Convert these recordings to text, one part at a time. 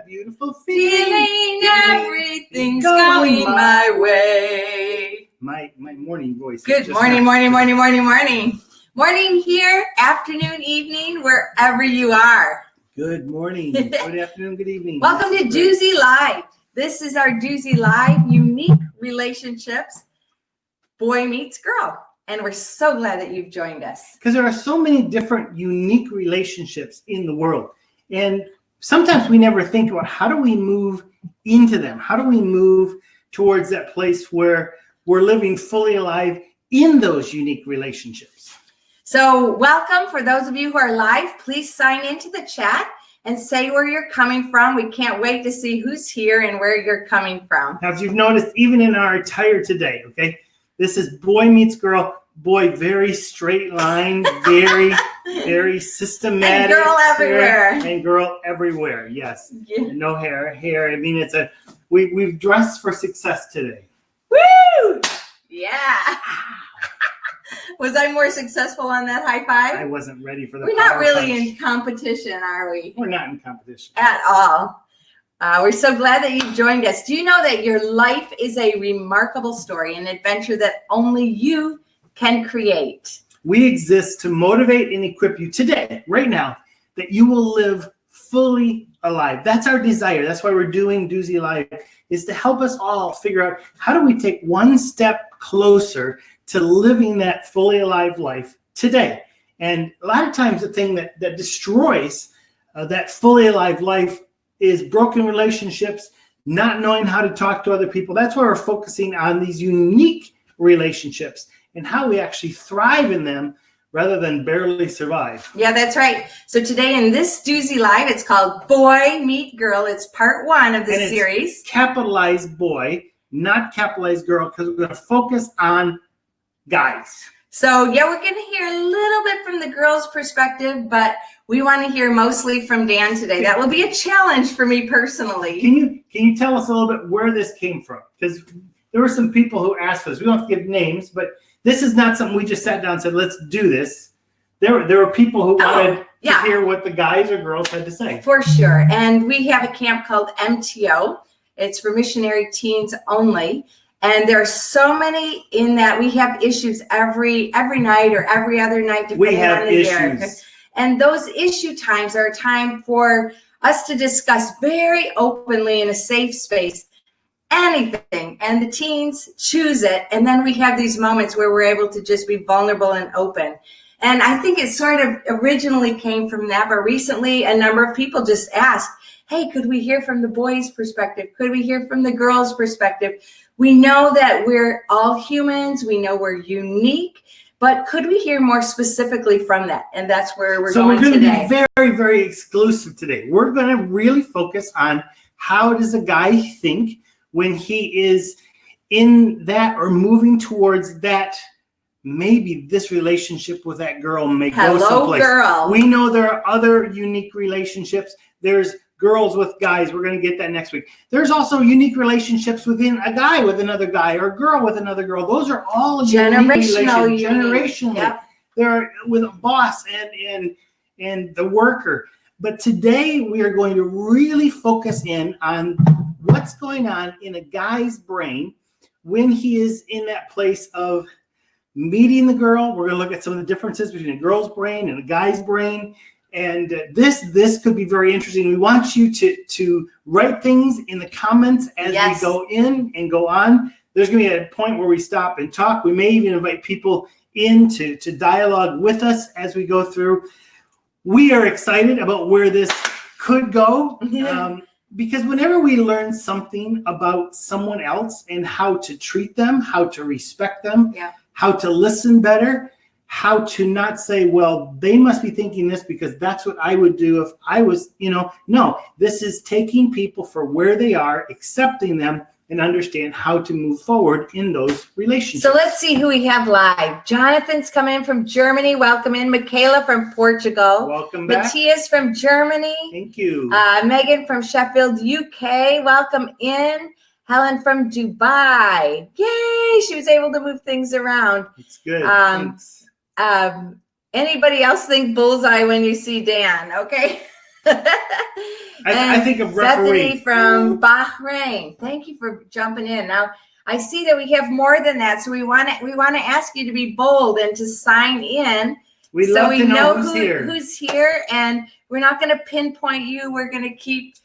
that beautiful feeling everything's going my way. My morning voice. Good morning. Morning here, afternoon, evening, wherever you are. Good morning. Good afternoon, good evening. Welcome to Duzie Live. This is our Duzie Live, unique relationships, boy meets girl. And we're so glad that you've joined us. Because there are so many different unique relationships in the world. And sometimes we never think about how do we move into them? How do we move towards that place where we're living fully alive in those unique relationships? So welcome. For those of you who are live, please sign into the chat and say where you're coming from. We can't wait to see who's here and where you're coming from. Now, as you've noticed, even in our attire today, okay, this is boy meets girl. Boy, very straight line, very, very systematic. And girl everywhere. And girl everywhere, yes. Yeah. No hair. I mean, we've dressed for success today. Woo! Yeah. Was I more successful on that high five? I wasn't ready for the We're not really punch. in competition, are we? We're not in competition. At all. We're so glad that you've joined us. Do you know that your life is a remarkable story, an adventure that only you can create? We exist to motivate and equip you today, right now, that you will live fully alive. That's our desire. That's why we're doing Duzie Live, is to help us all figure out how do we take one step closer to living that fully alive life today. And a lot of times the thing that destroys that fully alive life is broken relationships, not knowing how to talk to other people. That's why we're focusing on these unique relationships and how we actually thrive in them rather than barely survive. Yeah, that's right. So today in this Duzie Live, it's called Boy Meet Girl. It's part one of the series. Capitalized boy, not capitalized girl, because we're going to focus on guys. So yeah, we're going to hear a little bit from the girls' perspective, but we want to hear mostly from Dan today. That will be a challenge for me personally. Can you tell us a little bit where this came from? Because there were some people who asked us. We don't have to give names, but this is not something we just sat down and said, let's do this. There were people who wanted to hear what the guys or girls had to say. For sure. And we have a camp called MTO. It's for missionary teens only. And there are so many in that. We have issues every night or every other night, depending on the year. And those issue times are a time for us to discuss very openly in a safe space anything, and the teens choose it, and then we have these moments where we're able to just be vulnerable and open. And I think it sort of originally came from that, but recently a number of people just asked, hey, could we hear from the boys' perspective? Could we hear from the girls' perspective? We know that we're all humans, we know we're unique, but could we hear more specifically from that? And that's where we're going today. So we're going to be very, very exclusive today. We're going to really focus on how does a guy think when he is in that or moving towards that. Maybe this relationship with that girl may go someplace. Girl. We know there are other unique relationships. There's girls with guys. We're going to get that next week. There's also unique relationships within a guy with another guy or a girl with another girl. Those are all generationally. Yep. They're with a boss and the worker. But today we are going to really focus in on what's going on in a guy's brain when he is in that place of meeting the girl. We're going to look at some of the differences between a girl's brain and a guy's brain. And this could be very interesting. We want you to write things in the comments as we go in and go on. There's going to be a point where we stop and talk. We may even invite people in to dialogue with us as we go through. We are excited about where this could go. Because whenever we learn something about someone else and how to treat them, how to respect them, how to listen better, how to not say, well, they must be thinking this because that's what I would do if I was, no, this is taking people for where they are, accepting them, and understand how to move forward in those relationships. So let's see who we have live. Jonathan's coming in from Germany. Welcome in. Michaela from Portugal. Welcome back. Matthias from Germany. Thank you. Megan from Sheffield, UK. Welcome in. Helen from Dubai. Yay! She was able to move things around. It's good. Thanks. Anybody else think bullseye when you see Dan? Okay. I think of Bethany referee. from Bahrain. Thank you for jumping in. Now I see that we have more than that, so we want to ask you to be bold and to sign in. We so love we to know who's here, and we're not going to pinpoint you. We're going to keep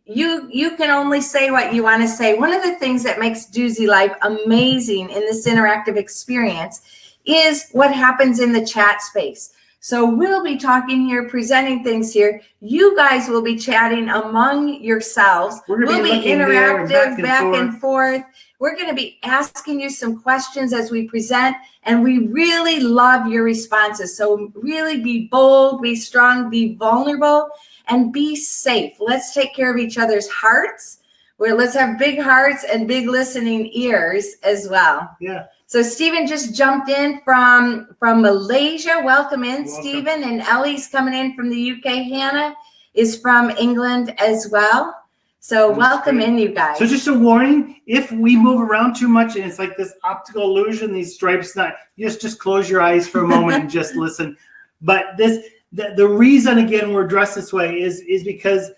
you can only say what you want to say. One of the things that makes Duzie Live amazing in this interactive experience is what happens in the chat space. So we'll be talking here, presenting things here. You guys will be chatting among yourselves. We'll be interactive, back and forth. We're going to be asking you some questions as we present, and we really love your responses. So really be bold, be strong, be vulnerable, and be safe. Let's take care of each other's hearts. Let's have big hearts and big listening ears as well. Yeah. So Stephen just jumped in from Malaysia. Welcome in, Stephen. And Ellie's coming in from the UK. Hannah is from England as well. So welcome in, you guys. So just a warning, if we move around too much and it's like this optical illusion, these stripes, just close your eyes for a moment and just listen. But the reason, again, we're dressed this way is because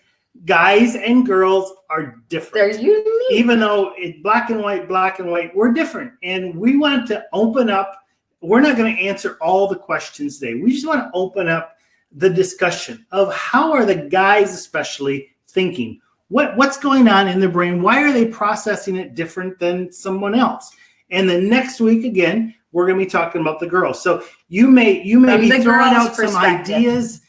guys and girls are different. They're unique. Even though it's black and white, we're different. And we want to open up. We're not going to answer all the questions today. We just want to open up the discussion of how are the guys especially thinking? What's going on in their brain? Why are they processing it different than someone else? And the next week, again, we're going to be talking about the girls. So you may be throwing out some ideas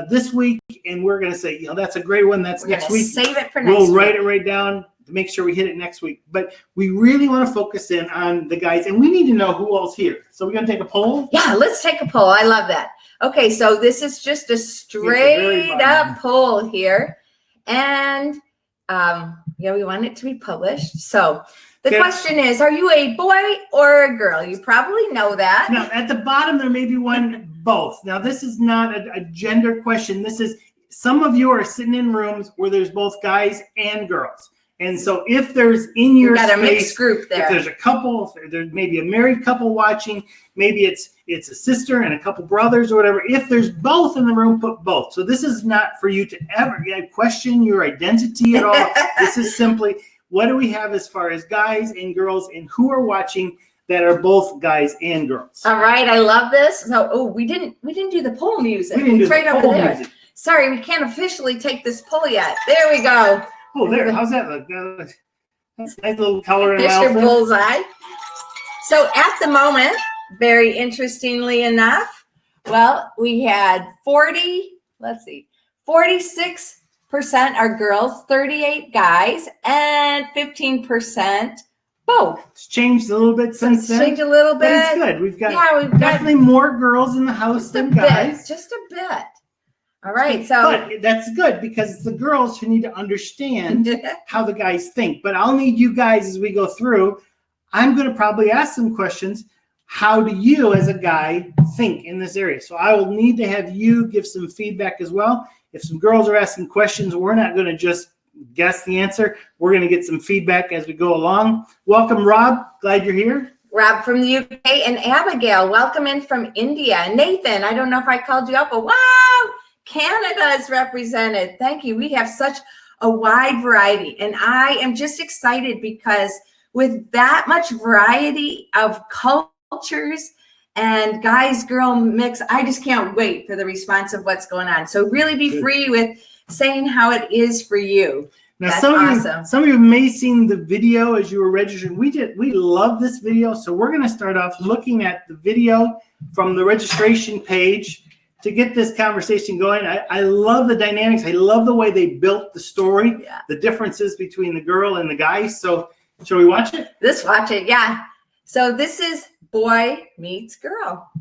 this week, and we're going to say, that's a great one. That's next week. Save it for next week. We'll write it right down to make sure we hit it next week. But we really want to focus in on the guys, and we need to know who else here. So we're going to take a poll? Yeah, let's take a poll. I love that. Okay, so this is just a straight up poll here. And we want it to be published. So the question is, are you a boy or a girl? You probably know that. Now, at the bottom, there may be one both. Now, this is not a gender question. This is, some of you are sitting in rooms where there's both guys and girls. And so if there's in your space, a mixed group there. If there's a couple, if there's maybe a married couple watching, maybe it's a sister and a couple brothers or whatever. If there's both in the room, put both. So this is not for you to ever question your identity at all. This is simply, what do we have as far as guys and girls, and who are watching that are both guys and girls? All right, I love this. So, we didn't do the poll music. It's right over there. Music. Sorry, we can't officially take this poll yet. There we go. Oh, there. How's that look? That's a nice little color in Mr. Bullseye. So at the moment, very interestingly enough, we had 46% are girls, 38 guys, and 15% both. It's changed a little bit since then. Changed a little bit. But it's good. We've got definitely more girls in the house than guys. Just a bit. All right, so but that's good because it's the girls who need to understand how the guys think. But I'll need you guys as we go through. I'm going to probably ask some questions. How do you, as a guy, think in this area? So I will need to have you give some feedback as well. If some girls are asking questions, we're not going to just guess the answer. We're going to get some feedback as we go along. Welcome, Rob. Glad you're here. Rob from the UK, and Abigail, welcome in from India. Nathan, I don't know if I called you up, but wow, Canada is represented. Thank you. We have such a wide variety, and I am just excited because with that much variety of cultures and guys-girl mix, I just can't wait for the response of what's going on. So really be free with saying how it is for you. Now, some of you may have seen the video as you were registering. We love this video, so we're going to start off looking at the video from the registration page to get this conversation going. I love the dynamics. I love the way they built the story, the differences between the girl and the guy. So shall we watch it? Let's watch it, yeah. So this is Boy Meets Girl.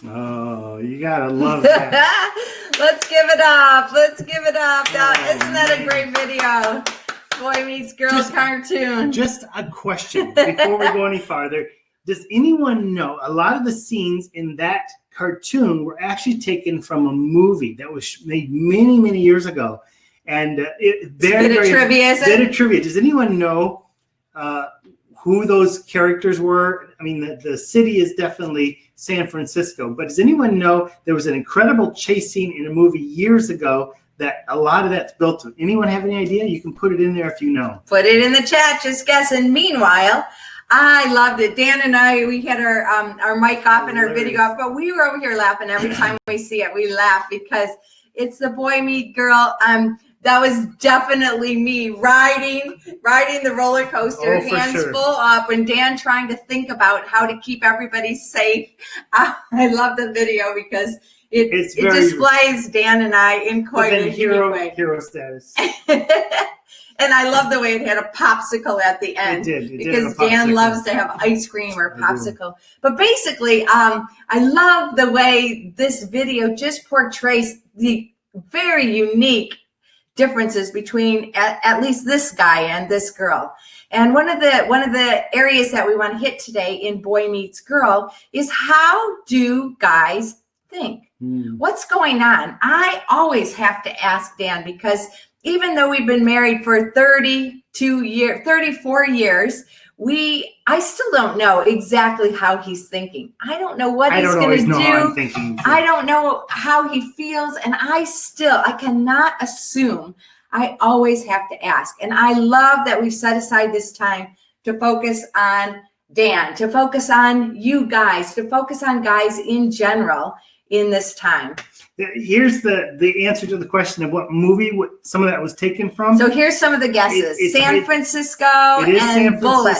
Oh, you gotta love that. Let's give it up. Let's give it up. Now, Oh, isn't that a man. great video? Boy Meets Girl cartoon. Just a question before we go any farther. Does anyone know a lot of the scenes in that cartoon were actually taken from a movie that was made many, many years ago? And Bit of trivia, is it? bit of trivia. Does anyone know who those characters were? I mean, the city is definitely San Francisco, but does anyone know there was an incredible chase scene in a movie years ago that a lot of that's built on? Anyone have any idea? You can put it in there if you know. Put it in the chat, just guessing. Meanwhile, I loved it. Dan and I, we had our mic off and our video off, but we were over here laughing every time we see it. We laugh because it's the Boy Meet Girl. That was definitely me riding the roller coaster, hands full up, and Dan trying to think about how to keep everybody safe. I love the video because it displays Dan and I in quite a unique way. Hero status. And I love the way it had a popsicle at the end. It did because Dan loves to have ice cream or popsicle. But basically, I love the way this video just portrays the very unique differences between at least this guy and this girl. And one of the areas that we want to hit today in Boy Meets Girl is, how do guys think? What's going on? I always have to ask Dan, because even though we've been married for 34 years, I still don't know exactly how he's thinking. I don't know what he's going to do. I don't know how he feels, and I cannot assume. I always have to ask. And I love that we've set aside this time to focus on Dan, to focus on you guys, to focus on guys in general in this time. Here's the answer to the question of what movie some of that was taken from. So here's some of the guesses. San Francisco and Bullet.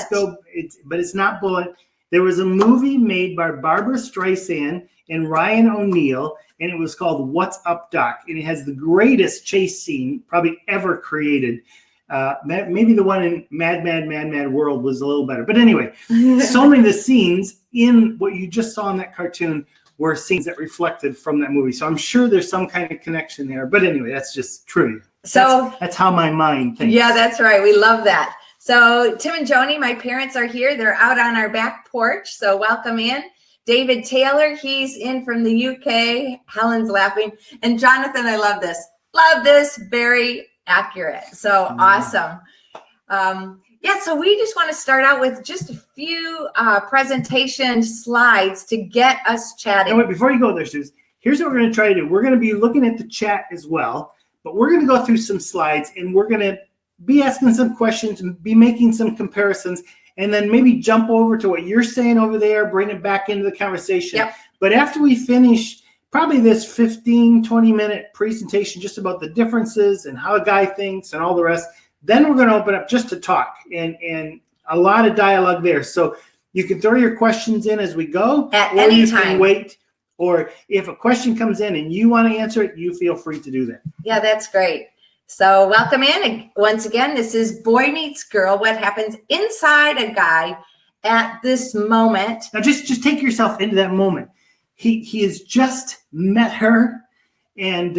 But it's not Bullet. There was a movie made by Barbara Streisand and Ryan O'Neal, and it was called What's Up, Doc? And it has the greatest chase scene probably ever created. Maybe the one in Mad World was a little better. But anyway, so many of the scenes in what you just saw in that cartoon were scenes that reflected from that movie. So I'm sure there's some kind of connection there. But anyway, that's just trivia. So that's how my mind thinks. Yeah, that's right. We love that. So Tim and Joni, my parents, are here. They're out on our back porch. So welcome in. David Taylor, he's in from the UK. Helen's laughing. And Jonathan, I love this. Love this. Very accurate. So awesome. Yeah, so we just want to start out with just a few presentation slides to get us chatting. Wait, before you go there, Suze, here's what we're going to try to do. We're going to be looking at the chat as well, but we're going to go through some slides, and we're going to be asking some questions and be making some comparisons, and then maybe jump over to what you're saying over there, bring it back into the conversation. Yep. But after we finish probably this 15, 20-minute presentation just about the differences and how a guy thinks and all the rest, then we're going to open up just to talk and a lot of dialogue there. So you can throw your questions in as we go. At any time. Can wait. Or if a question comes in and you want to answer it, you feel free to do that. Yeah, that's great. So welcome in. Once again, this is Boy Meets Girl, what happens inside a guy at this moment. Now just take yourself into that moment. He has just met her, and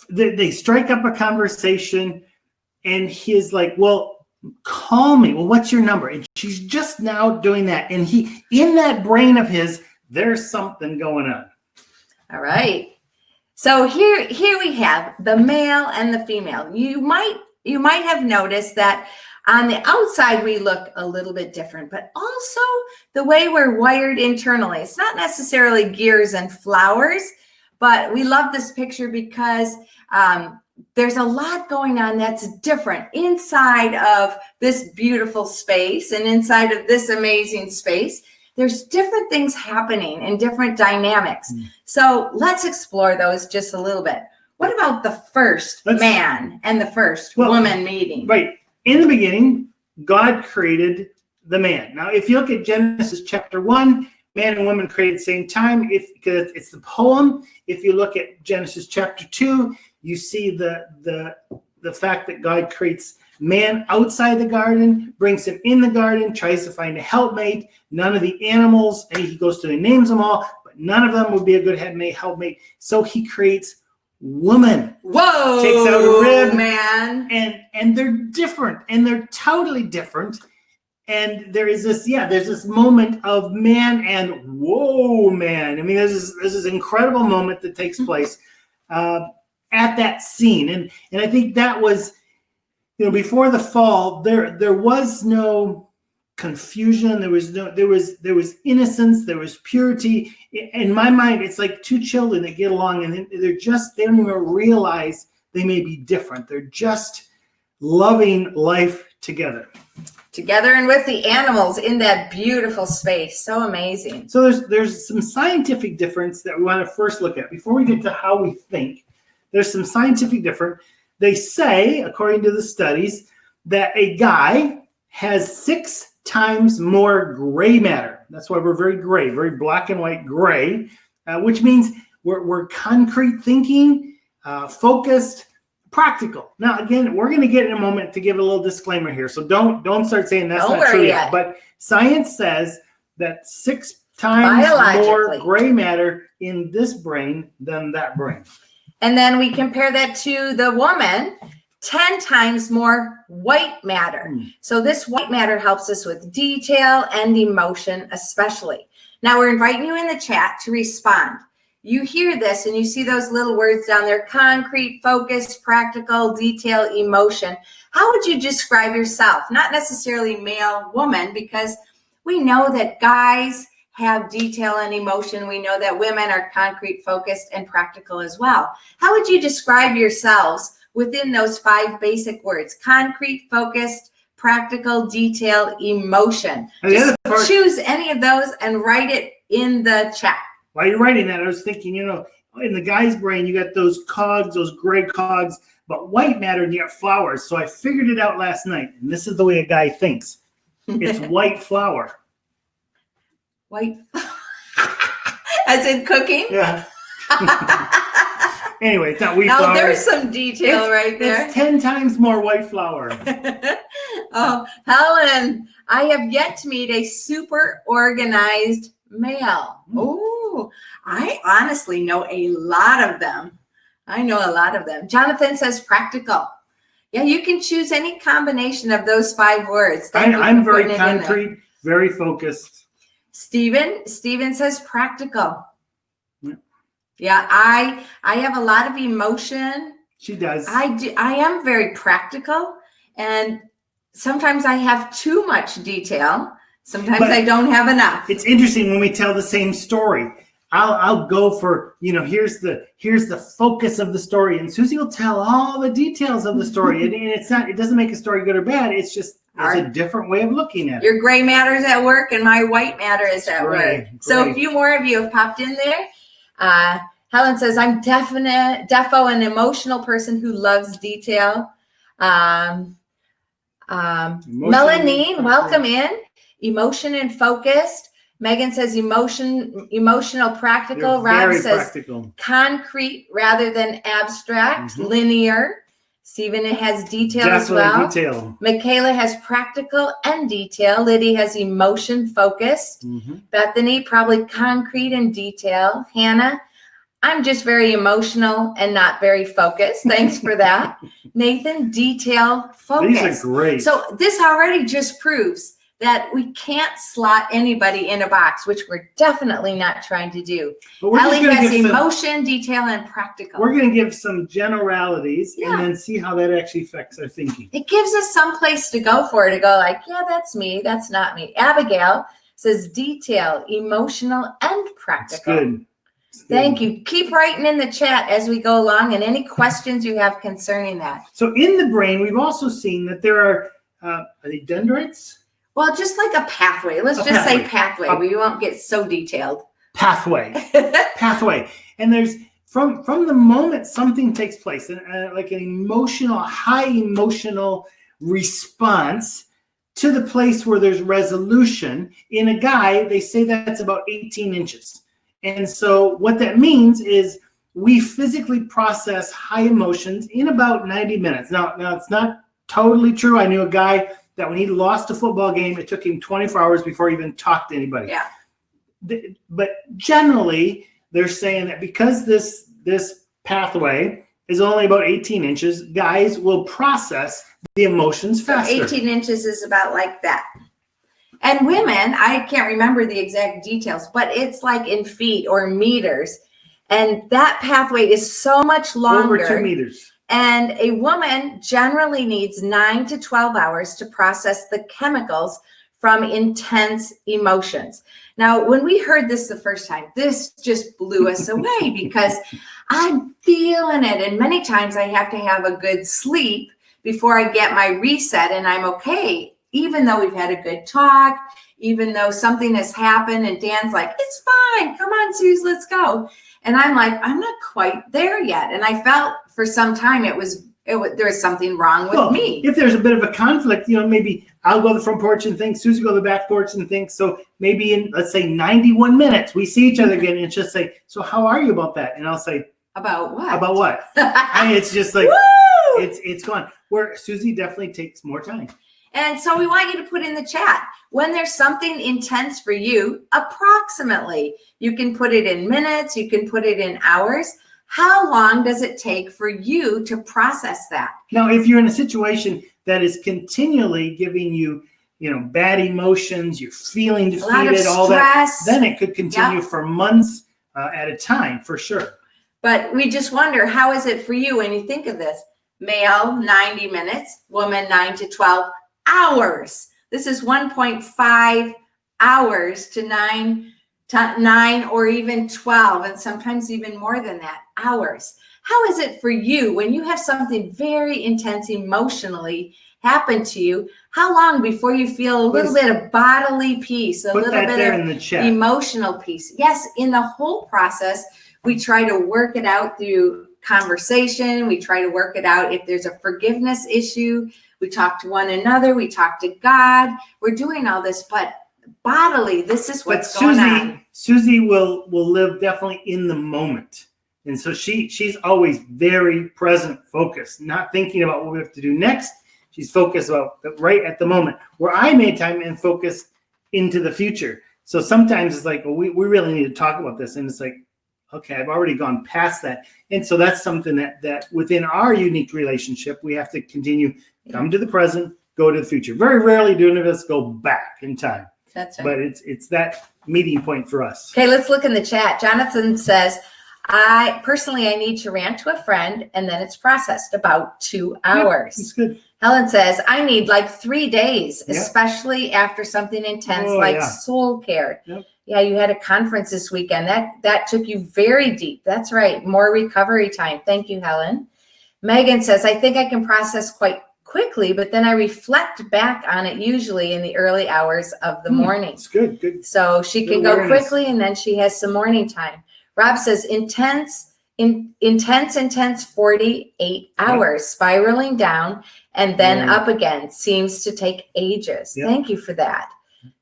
they strike up a conversation. And he's like, well, call me. Well, what's your number? And she's just now doing that. And in that brain of his, there's something going on. All right. So here we have the male and the female. You might have noticed that on the outside, we look a little bit different, but also the way we're wired internally. It's not necessarily gears and flowers, but we love this picture because there's a lot going on that's different inside of this beautiful space and inside of this amazing space. There's different things happening and different dynamics. So let's explore those just a little bit. What about the first man and the first woman meeting? Right. In the beginning, God created the man. Now, if you look at Genesis chapter 1, man and woman created at the same time, because it's the poem. If you look at Genesis chapter 2, you see the fact that God creates man outside the garden, brings him in the garden, tries to find a helpmate, none of the animals, and he goes through and names them all, but none of them would be a good helpmate. So he creates woman. Whoa! Takes out a rib, man. And they're different, and they're totally different. And there's this moment of man and whoa, man. I mean, there's this incredible moment that takes place at that scene, and I think that was, before the fall, there was no confusion. There was innocence. There was purity. In my mind, it's like two children that get along, and they don't even realize they may be different. They're just loving life together. Together and with the animals in that beautiful space. So amazing. So there's some scientific difference that we want to first look at. Before we get to how we think, there's some scientific difference. They say, according to the studies, that a guy has 6 times more gray matter. That's why we're very gray, very black and white gray, which means we're concrete thinking, focused, practical. Now, again, we're going to get in a moment to give a little disclaimer here. So don't start saying that's not true yet. But science says that 6 times more gray matter in this brain than that brain. And then we compare that to the woman, 10 times more white matter. So this white matter helps us with detail and emotion especially. Now we're inviting you in the chat to respond. You hear this and you see those little words down there: concrete, focused, practical, detail, emotion. How would you describe yourself? Not necessarily male, woman, because we know that guys have detail and emotion. We know that women are concrete, focused, and practical as well. How would you describe yourselves within those 5 basic words? Concrete, focused, practical, detail, emotion. Just choose any of those and write it in the chat. While you're writing that, I was thinking, in the guy's brain, you got those cogs, those gray cogs, but white matter, and you got flowers. So I figured it out last night, and this is the way a guy thinks. It's white flour. White, as in cooking? Yeah. Anyway, it's not wheat flour. Now there's some detail right there. It's 10 times more white flour. Oh, Helen, I have yet to meet a super organized male. Oh, I honestly know a lot of them. Jonathan says practical. Yeah, you can choose any combination of those 5 words. I'm very concrete, very focused. Steven says practical. Yeah, I have a lot of emotion. She does. I do. I am very practical, and sometimes I have too much detail. Sometimes I don't have enough. It's interesting when we tell the same story. I'll go for, here's the focus of the story, and Susie will tell all the details of the story, and it doesn't make a story good or bad. It's just a different way of looking at it. Your gray matter is at work, and my white matter is at work. So a few more of you have popped in there. Helen says, I'm defo an emotional person who loves detail. Melanine, welcome in. Emotion and focused. Megan says emotional, practical. Rob says practical. Concrete rather than abstract, linear. Stephen has detail as well. Detail. Michaela has practical and detail. Liddy has emotion focused. Bethany, probably concrete and detail. Hannah, I'm just very emotional and not very focused. Thanks for that. Nathan, detail, focus. These are great. So this already just proves that we can't slot anybody in a box, which we're definitely not trying to do. Ellie has emotion, detail, and practical. We're going to give some generalities and then see how that actually affects our thinking. It gives us some place to go for, to go like, yeah, that's me, that's not me. Abigail says detail, emotional, and practical. That's good. Thank you. Keep writing in the chat as we go along, and any questions you have concerning that. So in the brain, we've also seen that there are they dendrites? Well, just like a pathway. Let's just say pathway. We won't get so detailed. Pathway. And there's from the moment something takes place, like an emotional, high emotional response to the place where there's resolution. In a guy, they say that's about 18 inches. And so what that means is we physically process high emotions in about 90 minutes. Now it's not totally true. I knew a guy that when he lost a football game, it took him 24 hours before he even talked to anybody. Yeah. but generally they're saying that because this pathway is only about 18 inches, guys will process the emotions faster. 18 inches is about like that. And women, I can't remember the exact details, but it's like in feet or meters. And that pathway is so much longer. Over 2 meters. And a woman generally needs 9 to 12 hours to process the chemicals from intense emotions. Now, when we heard this the first time, this just blew us away because I'm feeling it. And many times I have to have a good sleep before I get my reset and I'm okay. Even though we've had a good talk, even though something has happened and Dan's like, it's fine. Come on, Suze, let's go. And I'm like, I'm not quite there yet. And I felt for some time there was something wrong with me. If there's a bit of a conflict, maybe I'll go to the front porch and think, Susie go to the back porch and think. So maybe in, let's say 91 minutes, we see each other again and just say, so how are you about that? And I'll say, about what? About what? It's just like, it's gone. Where Susie definitely takes more time. And so we want you to put in the chat when there's something intense for you, approximately. You can put it in minutes, you can put it in hours. How long does it take for you to process that? Now, if you're in a situation that is continually giving you, bad emotions, you're feeling defeated, all that, then it could continue for months at a time, for sure. But we just wonder, how is it for you when you think of this? Male, 90 minutes, woman, 9 to 12 hours. This is 1.5 hours to 9 or even 12, and sometimes even more than that, hours. How is it for you when you have something very intense emotionally happen to you? How long before you feel a little bit of bodily peace, a little bit of emotional peace? Yes, in the whole process, we try to work it out through conversation. We try to work it out if there's a forgiveness issue. We talk to one another. We talk to God. We're doing all this, but bodily, this is what's going on. Susie will live definitely in the moment. And so she's always very present, focused, not thinking about what we have to do next. She's focused about right at the moment, where I made time and focus into the future. So sometimes it's like, well, we really need to talk about this. And it's like, okay, I've already gone past that. And so that's something that within our unique relationship, we have to continue, come to the present, go to the future. Very rarely do any of us go back in time. That's right. But it's that meeting point for us. Okay, let's look in the chat. Jonathan says, I need to rant to a friend and then it's processed about 2 hours. That's good. Helen says, I need like 3 days, especially after something intense soul care. Yep. Yeah, you had a conference this weekend. That took you very deep. That's right. More recovery time. Thank you, Helen. Megan says, I think I can process quite quickly, but then I reflect back on it usually in the early hours of the morning. It's good. So she can go quickly and then she has some morning time. Rob says, intense 48 hours, spiraling down and then up again. Seems to take ages. Yep. Thank you for that.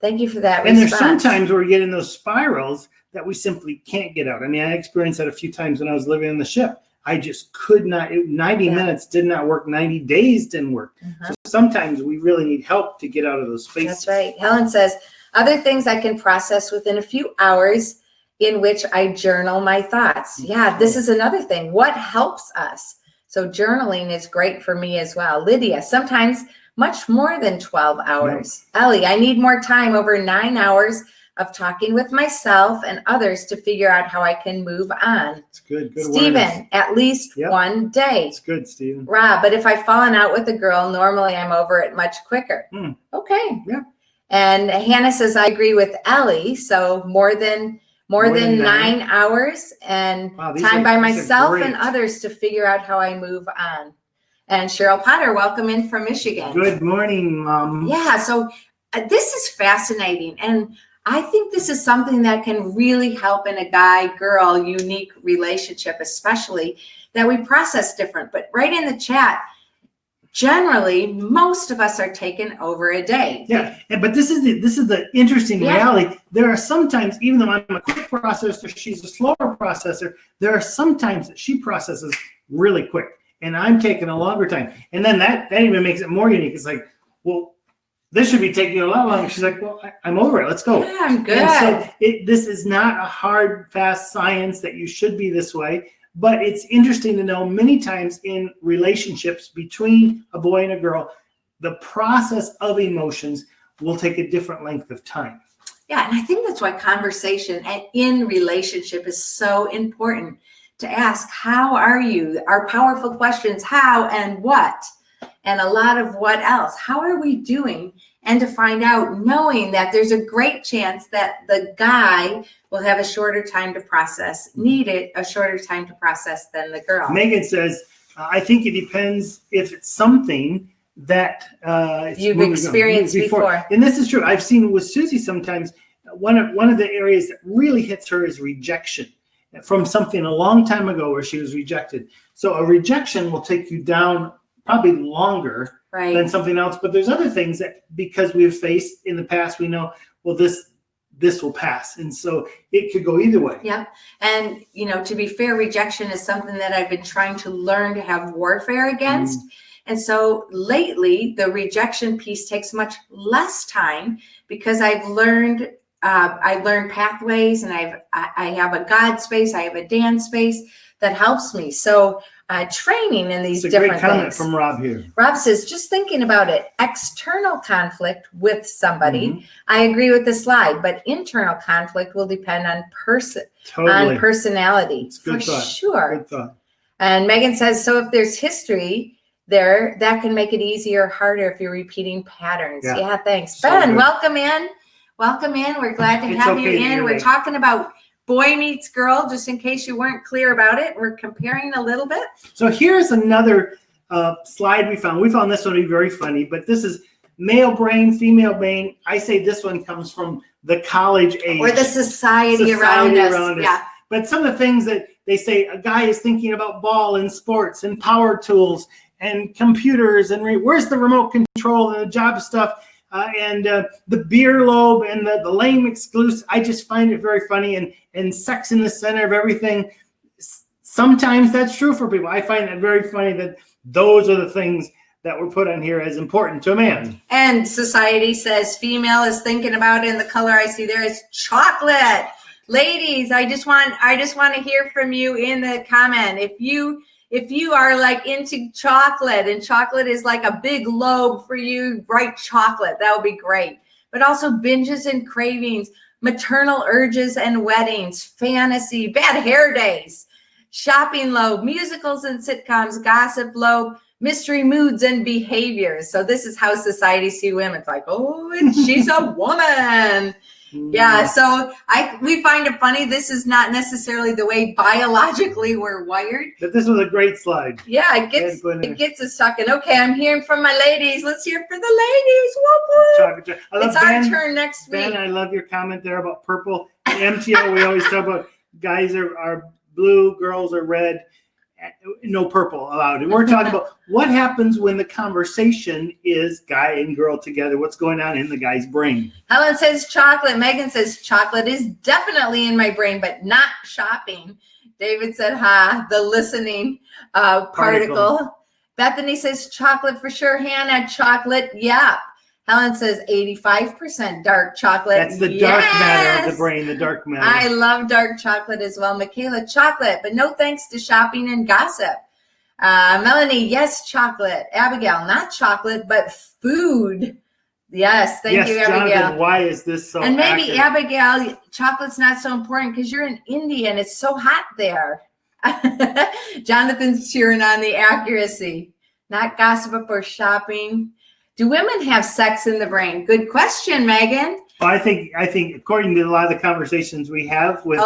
Thank you for that And response. there's sometimes where we get in those spirals that we simply can't get out. I mean, I experienced that a few times when I was living on the ship. I just could not, 90 minutes did not work. 90 days didn't work. So sometimes we really need help to get out of those spaces. That's right. Helen says, other things I can process within a few hours in which I journal my thoughts. Yeah, this is another thing. What helps us? So journaling is great for me as well. Lydia, sometimes much more than 12 hours. No. Ellie, I need more time, over 9 hours of talking with myself and others to figure out how I can move on. It's good. Stephen, at least 1 day. It's good, Stephen. Rob, but if I've fallen out with a girl, normally I'm over it much quicker. Okay. Yeah. And Hannah says, I agree with Ellie. So more than 9 hours and time by myself and others to figure out how I move on. And Cheryl Potter, welcome in from Michigan. Good morning, Mom. Yeah, so this is fascinating. And I think this is something that can really help in a guy-girl unique relationship, especially that we process different. But right in the chat, generally, most of us are taken over a day. Yeah, but this is the interesting reality. There are sometimes, even though I'm a quick processor, she's a slower processor, there are sometimes that she processes really quick. And I'm taking a longer time. And then that even makes it more unique. It's like, well, this should be taking you a lot longer. She's like, well, I'm over it. Let's go. Yeah, I'm good. And so this is not a hard, fast science that you should be this way. But it's interesting to know many times in relationships between a boy and a girl, the process of emotions will take a different length of time. Yeah, and I think that's why conversation in relationship is so important, to ask, how are you? Our powerful questions, how and what, and a lot of what else. How are we doing? And to find out, knowing that there's a great chance that the guy will have a shorter time to process, needed a shorter time to process than the girl. Megan says, I think it depends if it's something that you've experienced before. And this is true. I've seen with Susie sometimes, one of the areas that really hits her is rejection from something a long time ago where she was rejected. So a rejection will take you down probably longer than something else. But there's other things that, because we've faced in the past, we know, well, this will pass. And so it could go either way. Yeah. And, to be fair, rejection is something that I've been trying to learn to have warfare against. And so lately, the rejection piece takes much less time because I've learned pathways, and I have a God space, I have a Dan space that helps me. So training in these different things. Great comment from Rob here. Rob says, just thinking about it, external conflict with somebody, I agree with the slide, but internal conflict will depend on personality. Good thought. Sure. Good thought. And Megan says, so if there's history there, that can make it easier or harder if you're repeating patterns. Yeah, thanks. So Ben, good. welcome in. We're glad to have you in. We're talking about boy meets girl, just in case you weren't clear about it. We're comparing a little bit. So here's another slide we found. We found this one to be very funny, but this is male brain, female brain. I say this one comes from the college age. Or the society around us. Yeah. But some of the things that they say, a guy is thinking about ball and sports and power tools and computers and where's the remote control and the job stuff. And the beer lobe and the lame exclusive. I just find it very funny, and sex in the center of everything. Sometimes that's true for people. I find it very funny that those are the things that were put on here as important to a man. And society says female is thinking about it, and the color I see there is chocolate. Ladies, I just want to hear from you in the comment. If you are like into chocolate, and chocolate is like a big lobe for you, bright chocolate, that would be great. But also binges and cravings, maternal urges and weddings, fantasy, bad hair days, shopping lobe, musicals and sitcoms, gossip lobe, mystery moods and behaviors. So this is how society see women. It's like, oh, and she's a woman. Yeah, so we find it funny. This is not necessarily the way biologically we're wired. But this was a great slide. Yeah, it gets us talking. Okay, I'm hearing from my ladies. Let's hear for the ladies. Whoop, whoop. It's our turn next week. Ben, I love your comment there about purple. In MTO, we always talk about guys are blue, girls are red. No purple allowed. And we're talking about what happens when the conversation is guy and girl together. What's going on in the guy's brain? Helen says chocolate. Megan says chocolate is definitely in my brain, but not shopping. David said, the listening particle. Bethany says chocolate for sure. Hannah, chocolate. Yeah. Helen says 85% dark chocolate. That's the dark matter of the brain, the dark matter. I love dark chocolate as well. Michaela, chocolate, but no thanks to shopping and gossip. Melanie, yes, chocolate. Abigail, not chocolate, but food. Yes, thank you, Abigail. Jonathan, why is this so And maybe, accurate? Abigail, chocolate's not so important because you're in India and it's so hot there. Jonathan's cheering on the accuracy. Not gossip or shopping. Do women have sex in the brain? Good question, Megan. Well, I think according to a lot of the conversations we have with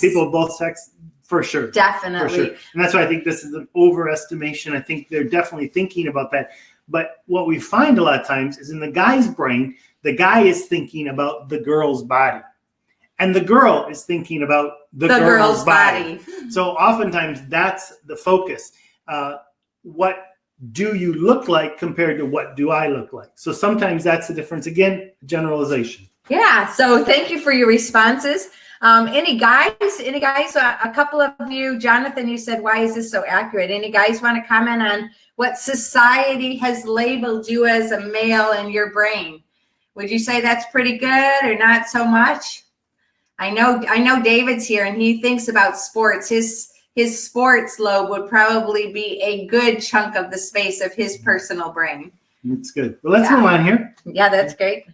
people of both sex, for sure. Definitely. For sure. And that's why I think this is an overestimation. I think they're definitely thinking about that. But what we find a lot of times is in the guy's brain, the guy is thinking about the girl's body. And the girl is thinking about the girl's body. So oftentimes that's the focus. What do you look like compared to what do I look like? So sometimes that's the difference. Again, generalization. Yeah. So thank you for your responses. Any guys, a couple of you, Jonathan, you said, why is this so accurate? Any guys want to comment on what society has labeled you as a male in your brain? Would you say that's pretty good or not so much? I know David's here and he thinks about sports. His sports lobe would probably be a good chunk of the space of his personal brain. It's good. Well, let's move on here. Yeah, that's great.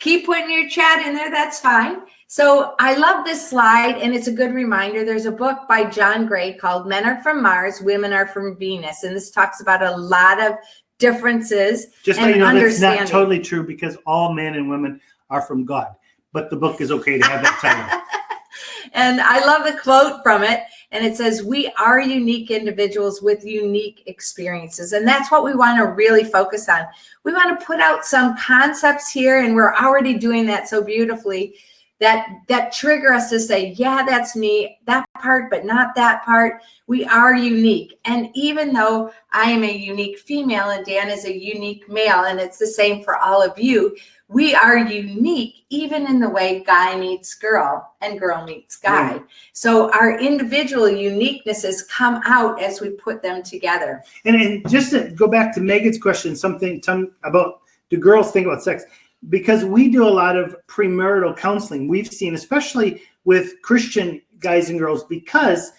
Keep putting your chat in there. That's fine. So I love this slide, and it's a good reminder. There's a book by John Gray called Men Are From Mars, Women Are From Venus. And this talks about a lot of differences. Just so you know, that's not totally true because all men and women are from God. But the book is okay to have that title. And I love the quote from it. And it says, we are unique individuals with unique experiences. And that's what we want to really focus on. We want to put out some concepts here, and we're already doing that so beautifully, that trigger us to say, yeah, that's me, that part, but not that part. We are unique. And even though I am a unique female and Dan is a unique male, and it's the same for all of you, we are unique even in the way guy meets girl and girl meets guy. Yeah. So our individual uniquenesses come out as we put them together. And just to go back to Megan's question, something about do girls think about sex? Because we do a lot of premarital counseling. We've seen, especially with Christian guys and girls, because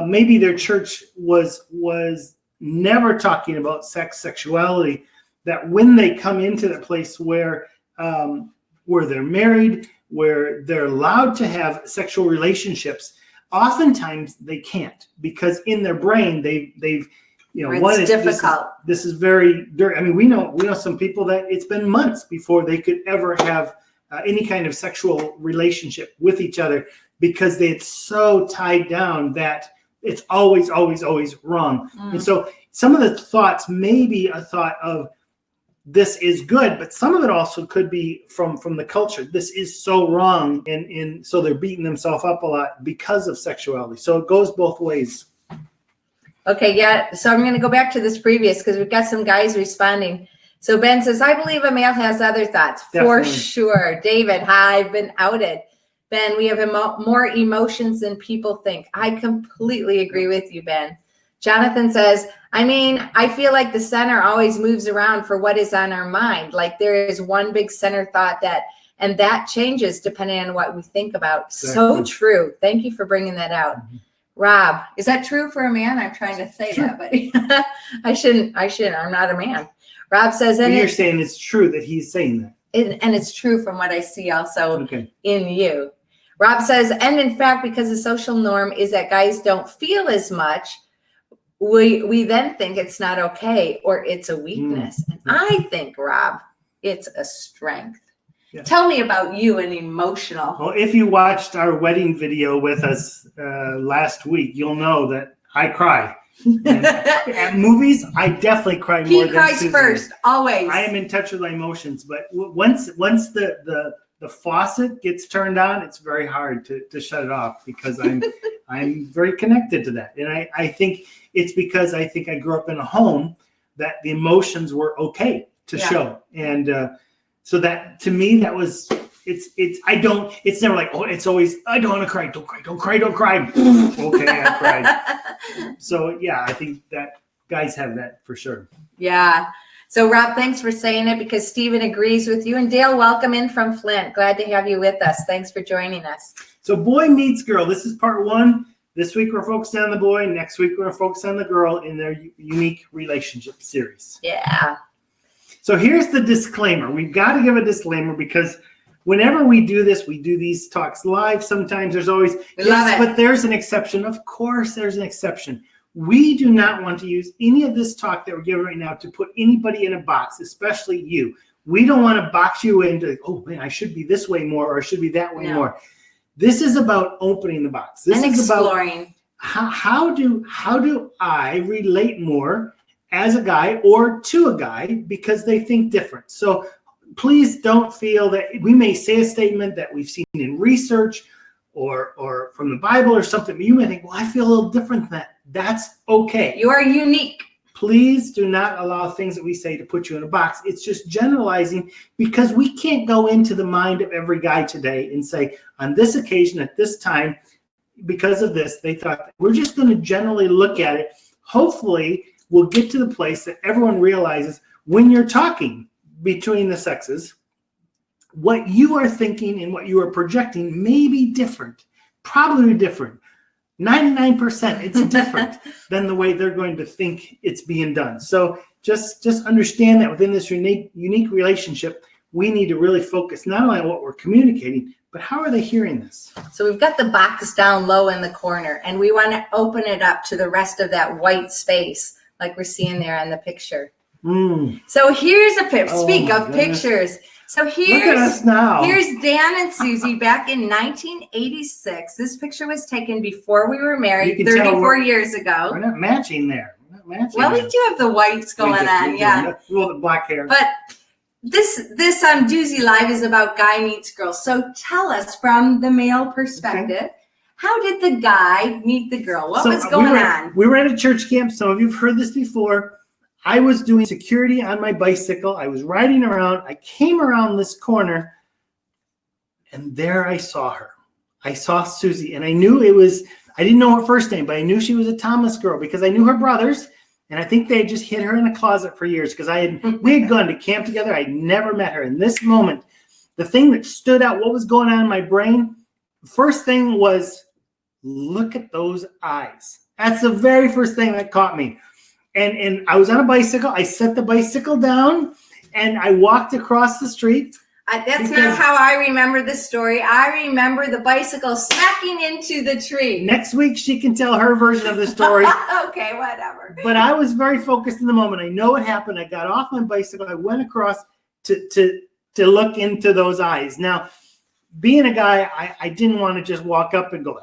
maybe their church was never talking about sexuality, that when they come into the place where they're married, where they're allowed to have sexual relationships, oftentimes they can't, because in their brain they've it's difficult. This is very dirty. I mean, we know some people that it's been months before they could ever have any kind of sexual relationship with each other because it's so tied down that it's always wrong. And so some of the thoughts may be a thought of this is good, but some of it also could be from the culture. This is so wrong, and so they're beating themselves up a lot because of sexuality. So it goes both ways. Okay, yeah. So I'm going to go back to this previous because we've got some guys responding. So Ben says, I believe a male has other thoughts. Definitely. For sure. David, hi, I've been outed. Ben, we have more emotions than people think. I completely agree with you, Ben. Jonathan says, I mean, I feel like the center always moves around for what is on our mind. Like there is one big center thought and that changes depending on what we think about. Exactly. So true. Thank you for bringing that out. Mm-hmm. Rob, is that true for a man? I'm trying to say that, but I shouldn't. I'm not a man. Rob says, and you're saying it's true that he's saying that. And it's true from what I see also in you. Rob says, and in fact, because the social norm is that guys don't feel as much, we then think it's not okay or it's a weakness. And I think, Rob, it's a strength. Yeah. Tell me about you and emotional. Well, if you watched our wedding video with us last week, you'll know that I cry. At movies, I definitely cry more than cries Susan. First, always. I am in touch with my emotions, but once the faucet gets turned on, it's very hard to shut it off because I'm very connected to that. And I think it's because I think I grew up in a home that the emotions were okay to show. And so that to me, that was it's never like, oh, it's always, I don't want to cry. Don't cry. Okay, I cried. So yeah, I think that guys have that for sure. Yeah. So Rob, thanks for saying it because Stephen agrees with you. And Dale, welcome in from Flint. Glad to have you with us. Thanks for joining us. So boy meets girl. This is part one. This week we're focused on the boy. Next week we're focused on the girl in their unique relationship series. Yeah. So here's the disclaimer. We've got to give a disclaimer because whenever we do this, we do these talks live. Sometimes there's always, but there's an exception. Of course, there's an exception. We do not want to use any of this talk that we're giving right now to put anybody in a box, especially you. We don't want to box you into, oh man, I should be this way more or I should be that way more. This is about opening the box. This is exploring. About how do I relate more as a guy or to a guy because they think different. So please don't feel that we may say a statement that we've seen in research or from the Bible or something, but you may think, well, I feel a little different than that. That's okay. You are unique. Please do not allow things that we say to put you in a box. It's just generalizing because we can't go into the mind of every guy today and say, on this occasion, at this time, because of this, they thought that. We're just going to generally look at it. Hopefully, we'll get to the place that everyone realizes when you're talking, between the sexes, what you are thinking and what you are projecting may be different, probably different. 99% it's different than the way they're going to think it's being done. So just understand that within this unique relationship, we need to really focus not only on what we're communicating, but how are they hearing this? So we've got the box down low in the corner, and we want to open it up to the rest of that white space like we're seeing there on the picture. So here's a picture. Speak of pictures. So look at us now. Here's Dan and Susie back in 1986. This picture was taken before we were married 34 years ago. We're not matching there. We're not matching. Well, we do have the whites going on, yeah. Well, the black hair. But this Duzie Live is about guy meets girl. So tell us from the male perspective, how did the guy meet the girl? What was going on? We were at a church camp. Some of you have heard this before. I was doing security on my bicycle. I was riding around. I came around this corner, and there I saw her. I saw Susie, and I knew I didn't know her first name, but I knew she was a Thomas girl because I knew her brothers, and I think they had just hid her in a closet for years because we had gone to camp together. I'd never met her. In this moment, the thing that stood out, what was going on in my brain, the first thing was, look at those eyes. That's the very first thing that caught me. And I was on a bicycle. I set the bicycle down, and I walked across the street. That's not how I remember the story. I remember the bicycle smacking into the tree. Next week, she can tell her version of the story. Okay, whatever. But I was very focused in the moment. I know what happened. I got off my bicycle. I went across to look into those eyes. Now, being a guy, I didn't want to just walk up and go,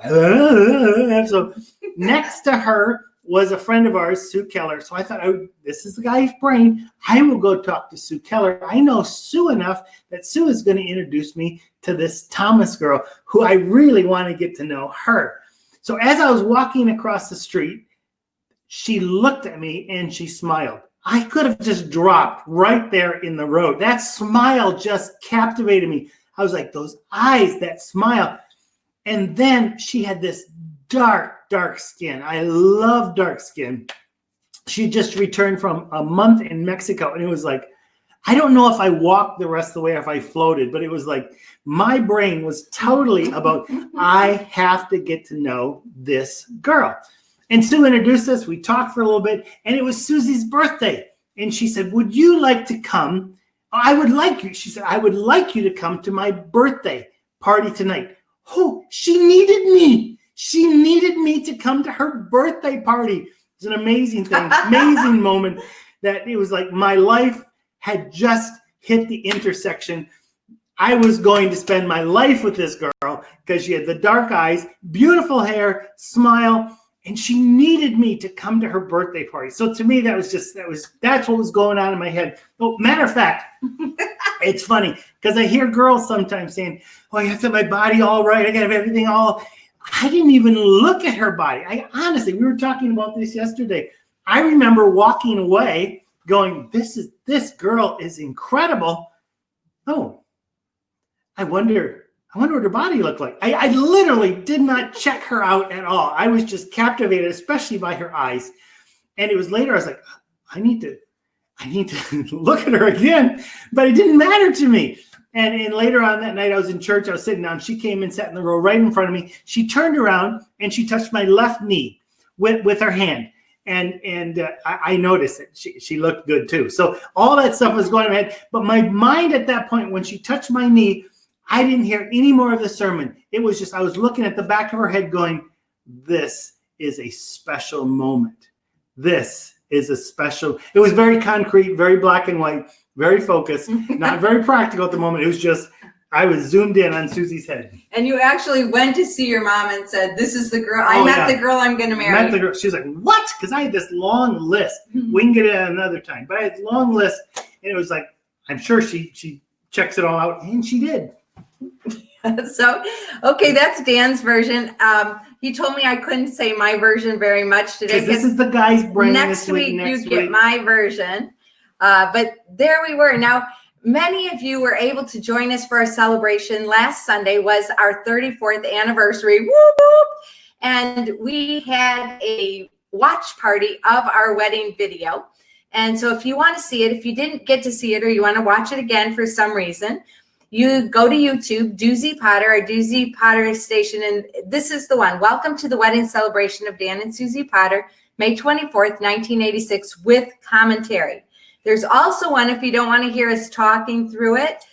So next to her was a friend of ours, Sue Keller. So I thought, this is the guy's brain. I will go talk to Sue Keller. I know Sue enough that Sue is going to introduce me to this Thomas girl who I really want to get to know her. So as I was walking across the street, she looked at me and she smiled. I could have just dropped right there in the road. That smile just captivated me. I was like, those eyes, that smile. And then she had this dark skin. I love dark skin. She just returned from a month in Mexico, and it was like, I don't know if I walked the rest of the way or if I floated, but it was like my brain was totally about, I have to get to know this girl. And Sue introduced us. We talked for a little bit, and it was Susie's birthday. And she said, would you like to come? I would like you. She said, I would like you to come to my birthday party tonight. Oh, she needed me. She needed me to come to her birthday party. It's an amazing thing, amazing moment that it was like my life had just hit the intersection. I was going to spend my life with this girl because she had the dark eyes, beautiful hair, smile, and she needed me to come to her birthday party. So to me, that's what was going on in my head. Oh, matter of fact, it's funny because I hear girls sometimes saying, oh, I have to have my body all right. I got to have everything all. I didn't even look at her body. Honestly, we were talking about this yesterday. I remember walking away going, this girl is incredible. Oh, I wonder what her body looked like. I literally did not check her out at all. I was just captivated, especially by her eyes. And it was later, I was like, I need to look at her again, but it didn't matter to me. And later on that night, I was in church. I was sitting down. She came and sat in the row right in front of me. She turned around and she touched my left knee with her hand. And I noticed it. She looked good too. So all that stuff was going on in my head. But my mind at that point, when she touched my knee, I didn't hear any more of the sermon. It was just, I was looking at the back of her head going, this is a special moment. This is a special, it was very concrete, very black and white, very focused, not very practical at the moment. It was just, I was zoomed in on Susie's head. And you actually went to see your mom and said, this is the girl, I met the girl I'm going to marry. Met the girl. She was like, what? Because I had this long list. We can get it another time. But I had a long list. And it was like, I'm sure she checks it all out. And she did. So, okay, that's Dan's version. He told me I couldn't say my version very much today. This is the guy's brain. Next week you get my version. But there we were. Now, many of you were able to join us for our celebration. Last Sunday was our 34th anniversary. Whoop, whoop. And we had a watch party of our wedding video. And so if you want to see it, if you didn't get to see it or you want to watch it again for some reason, you go to YouTube, Duzie Potter, our Duzie Potter station, and this is the one. Welcome to the wedding celebration of Dan and Susie Potter, May 24th, 1986, with commentary. There's also one, if you don't want to hear us talking through it,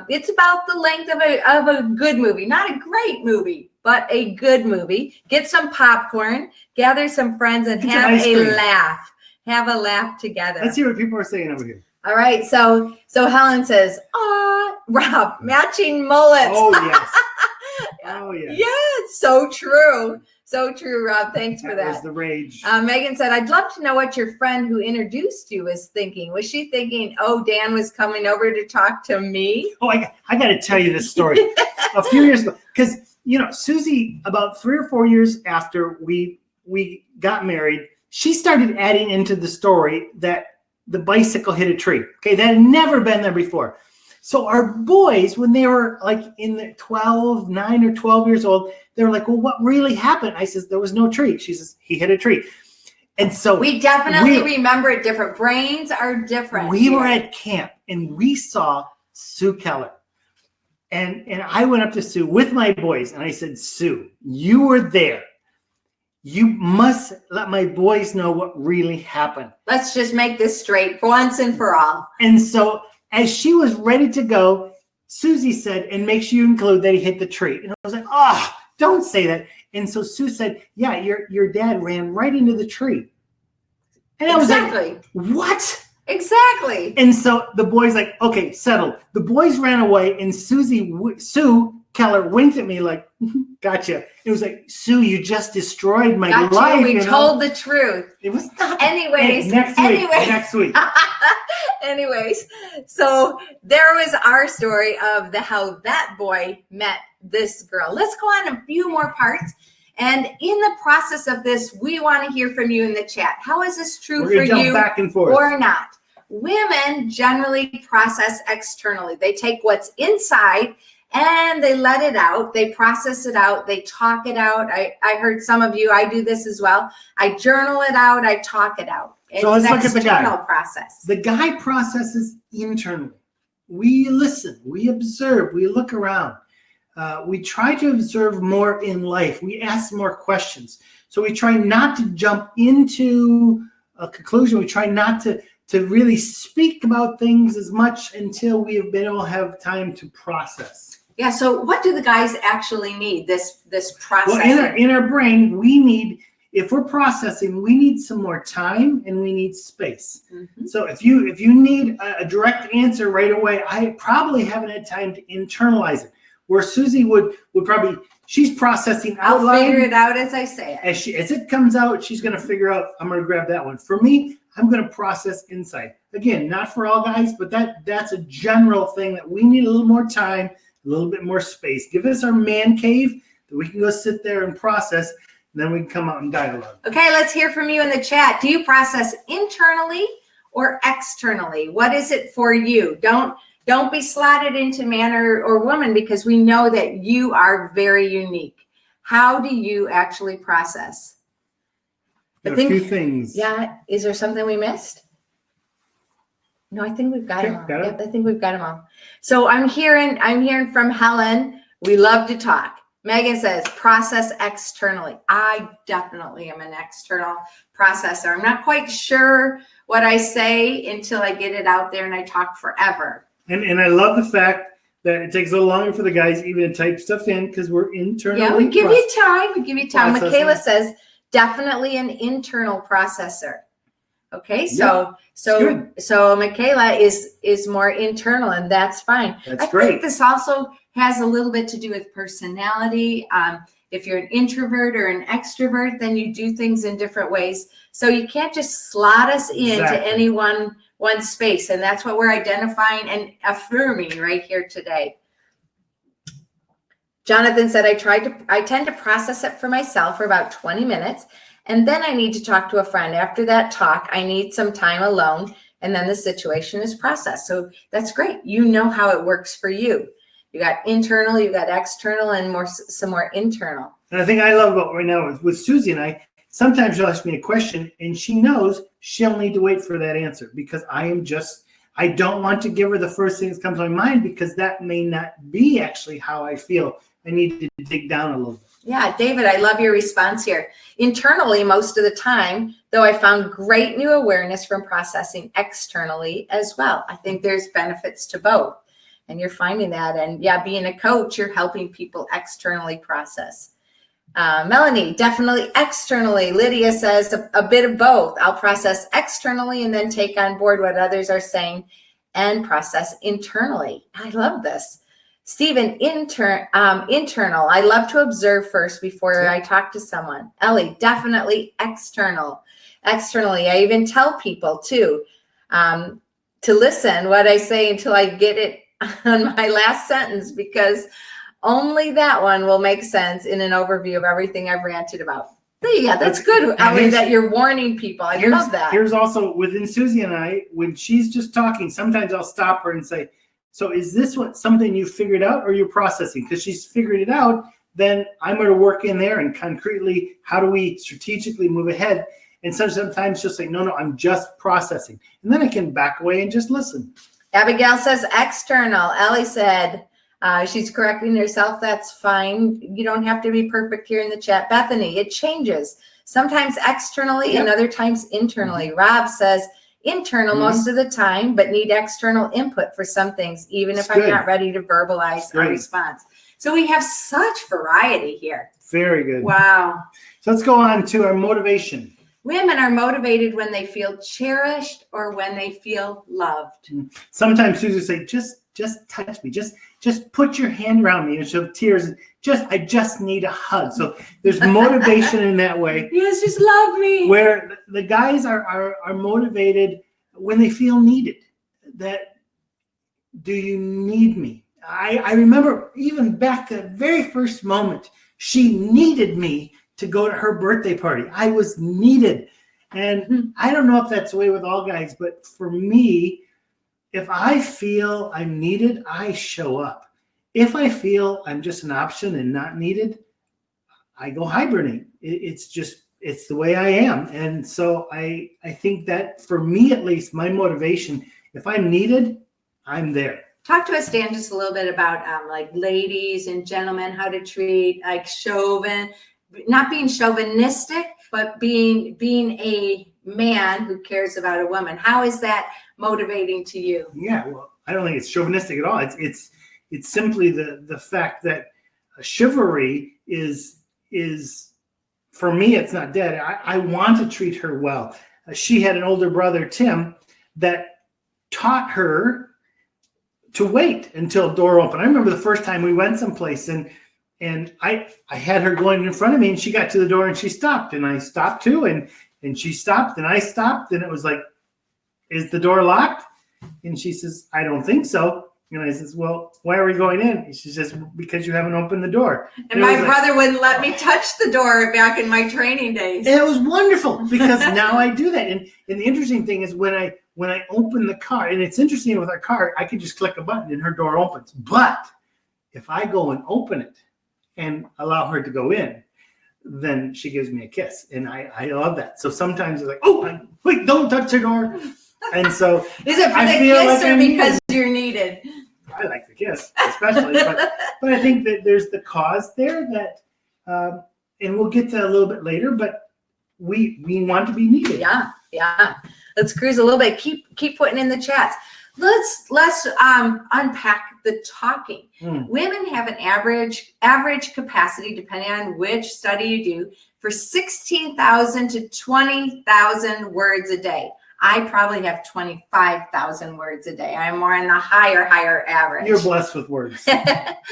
it's about the length of a good movie. Not a great movie, but a good movie. Get some popcorn, gather some friends, and have a laugh. Have a laugh together. Let's hear what people are saying over here. All right, so Helen says, "Ah, Rob, matching mullets." Oh yes. Oh yeah. Yeah, so true. So true, Rob. Thanks for that. That was the rage. Megan said, "I'd love to know what your friend who introduced you was thinking. Was she thinking, oh, Dan was coming over to talk to me?" Oh, I got to tell you this story. A few years ago, because Susie, about 3 or 4 years after we got married, she started adding into the story that the bicycle hit a tree. Okay, that had never been there before. So our boys, when they were like in the 9 or 12 years old, they were like, well, what really happened? I says, there was no tree. She says, he hit a tree. And so we definitely remember it different. Brains are different. We were at camp and we saw Sue Keller. And I went up to Sue with my boys and I said, Sue, you were there. You must let my boys know what really happened. Let's just make this straight for once and for all. And so as she was ready to go, Susie said, and make sure you include that he hit the tree. And I was like, oh, don't say that. And so Sue said, yeah, your dad ran right into the tree. And I was like, what? Exactly. And so the boys like, okay, settled. The boys ran away and Sue Keller winked at me like, gotcha. It was like, Sue, you just destroyed my life. We told the truth. It was not. Anyways. Next week. Anyways, so there was our story of how that boy met this girl. Let's go on a few more parts. And in the process of this, we want to hear from you in the chat. How is this true for you back and forth. Or not? Women generally process externally. They take what's inside and they let it out. They process it out. They talk it out. I heard some of you, I do this as well. I journal it out. I talk it out. It's so let's look at the guy. Process. The guy processes internally. We listen. We observe. We look around. We try to observe more in life. We ask more questions. So we try not to jump into a conclusion. We try not to really speak about things as much until we have been able to have time to process. Yeah. So what do the guys actually need? This process. Well, in our brain, we need, if we're processing, we need some more time and we need space. Mm-hmm. So if you need a direct answer right away, I probably haven't had time to internalize it. Where Susie would probably, she's processing out loud. I'll figure it out as I say it. As it comes out, she's going to figure out, I'm going to grab that one. For me, I'm going to process inside. Again, not for all guys, but that's a general thing that we need a little more time, a little bit more space. Give us our man cave that we can go sit there and process, and then we can come out and dialogue. Okay, let's hear from you in the chat. Do you process internally or externally? What is it for you? Don't be slotted into man or woman, because we know that you are very unique. How do you actually process? A few things. Yeah. Is there something we missed? No, I think we've got them all. Yep, I think we've got them all. So I'm hearing from Helen. We love to talk. Megan says, process externally. I definitely am an external processor. I'm not quite sure what I say until I get it out there and I talk forever. And I love the fact that it takes a little longer for the guys even to type stuff in because we're internally. Yeah, we give you time. Processing. Michaela says, definitely an internal processor. Okay, so Michaela is more internal, and that's fine. That's great. I think this also has a little bit to do with personality. If you're an introvert or an extrovert, then you do things in different ways. So you can't just slot us into any one space, and that's what we're identifying and affirming right here today. Jonathan said, I tend to process it for myself for about 20 minutes, and then I need to talk to a friend. After that talk, I need some time alone, and then the situation is processed. So that's great. You know how it works for you. You got internal, you got external, and some more internal. And I think I love about right now with Susie and I, sometimes she'll ask me a question, and she knows she'll need to wait for that answer because I don't want to give her the first thing that comes to my mind because that may not be actually how I feel. I need to dig down a little bit. Yeah, David, I love your response here. Internally, most of the time, though, I found great new awareness from processing externally as well. I think there's benefits to both. And you're finding that. And yeah, being a coach, you're helping people externally process. Melanie, definitely externally. Lydia says a bit of both. I'll process externally and then take on board what others are saying and process internally. I love this. Stephen, internal. I love to observe first before I talk to someone. Ellie, definitely external. Externally, I even tell people too, to listen what I say until I get it on my last sentence, because only that one will make sense in an overview of everything I've ranted about. Yeah, that's good, Ellie, that you're warning people. I love that. Here's also within Susie and I, when she's just talking, sometimes I'll stop her and say, so is this something you figured out or you're processing? Because she's figured it out, then I'm going to work in there and concretely, how do we strategically move ahead? And sometimes she'll say, no, I'm just processing. And then I can back away and just listen. Abigail says external. Ellie said she's correcting herself. That's fine. You don't have to be perfect here in the chat. Bethany, it changes. Sometimes externally and other times internally. Rob says internal most of the time, but need external input for some things, even if I'm not ready to verbalize a response. So we have such variety here. Very good. Wow. So let's go on to our motivation. Women are motivated when they feel cherished or when they feel loved. Sometimes Susie will say, just touch me. Just put your hand around me. And she'll have tears. I just need a hug. So there's motivation in that way. Yes, just love me. Where the guys are motivated when they feel needed. That, do you need me? I remember even back the very first moment, she needed me to go to her birthday party. I was needed. And I don't know if that's the way with all guys, but for me, if I feel I'm needed, I show up. If I feel I'm just an option and not needed, I go hibernate. It's the way I am. And so I think that for me, at least, my motivation, if I'm needed, I'm there. Talk to us, Dan, just a little bit about like ladies and gentlemen, how to treat like not being chauvinistic, but being a man who cares about a woman. How is that motivating to you? Yeah, well, I don't think it's chauvinistic at all. It's simply the fact that chivalry is for me, it's not dead. I want to treat her well. She had an older brother, Tim, that taught her to wait until door open. I remember the first time we went someplace and I had her going in front of me and she got to the door and she stopped and I stopped too. And she stopped and I stopped and it was like, is the door locked? And she says, I don't think so. And I says, well, why are we going in? And she says, because you haven't opened the door. And my brother wouldn't let me touch the door back in my training days. And it was wonderful because now I do that. And the interesting thing is when I open the car, and it's interesting with our car, I can just click a button and her door opens. But if I go and open it and allow her to go in, then she gives me a kiss. And I love that. So sometimes it's like, oh, wait, don't touch the door. And so is it for the kiss or because you're needed? I like the kiss, especially. but I think that there's the cause there that, and we'll get to that a little bit later, but we want to be needed. Yeah. Let's cruise a little bit. Keep putting in the chats. Let's unpack the talking. Women have an average capacity, depending on which study you do, for 16,000 to 20,000 words a day. I probably have 25,000 words a day. I'm more in the higher average. You're blessed with words.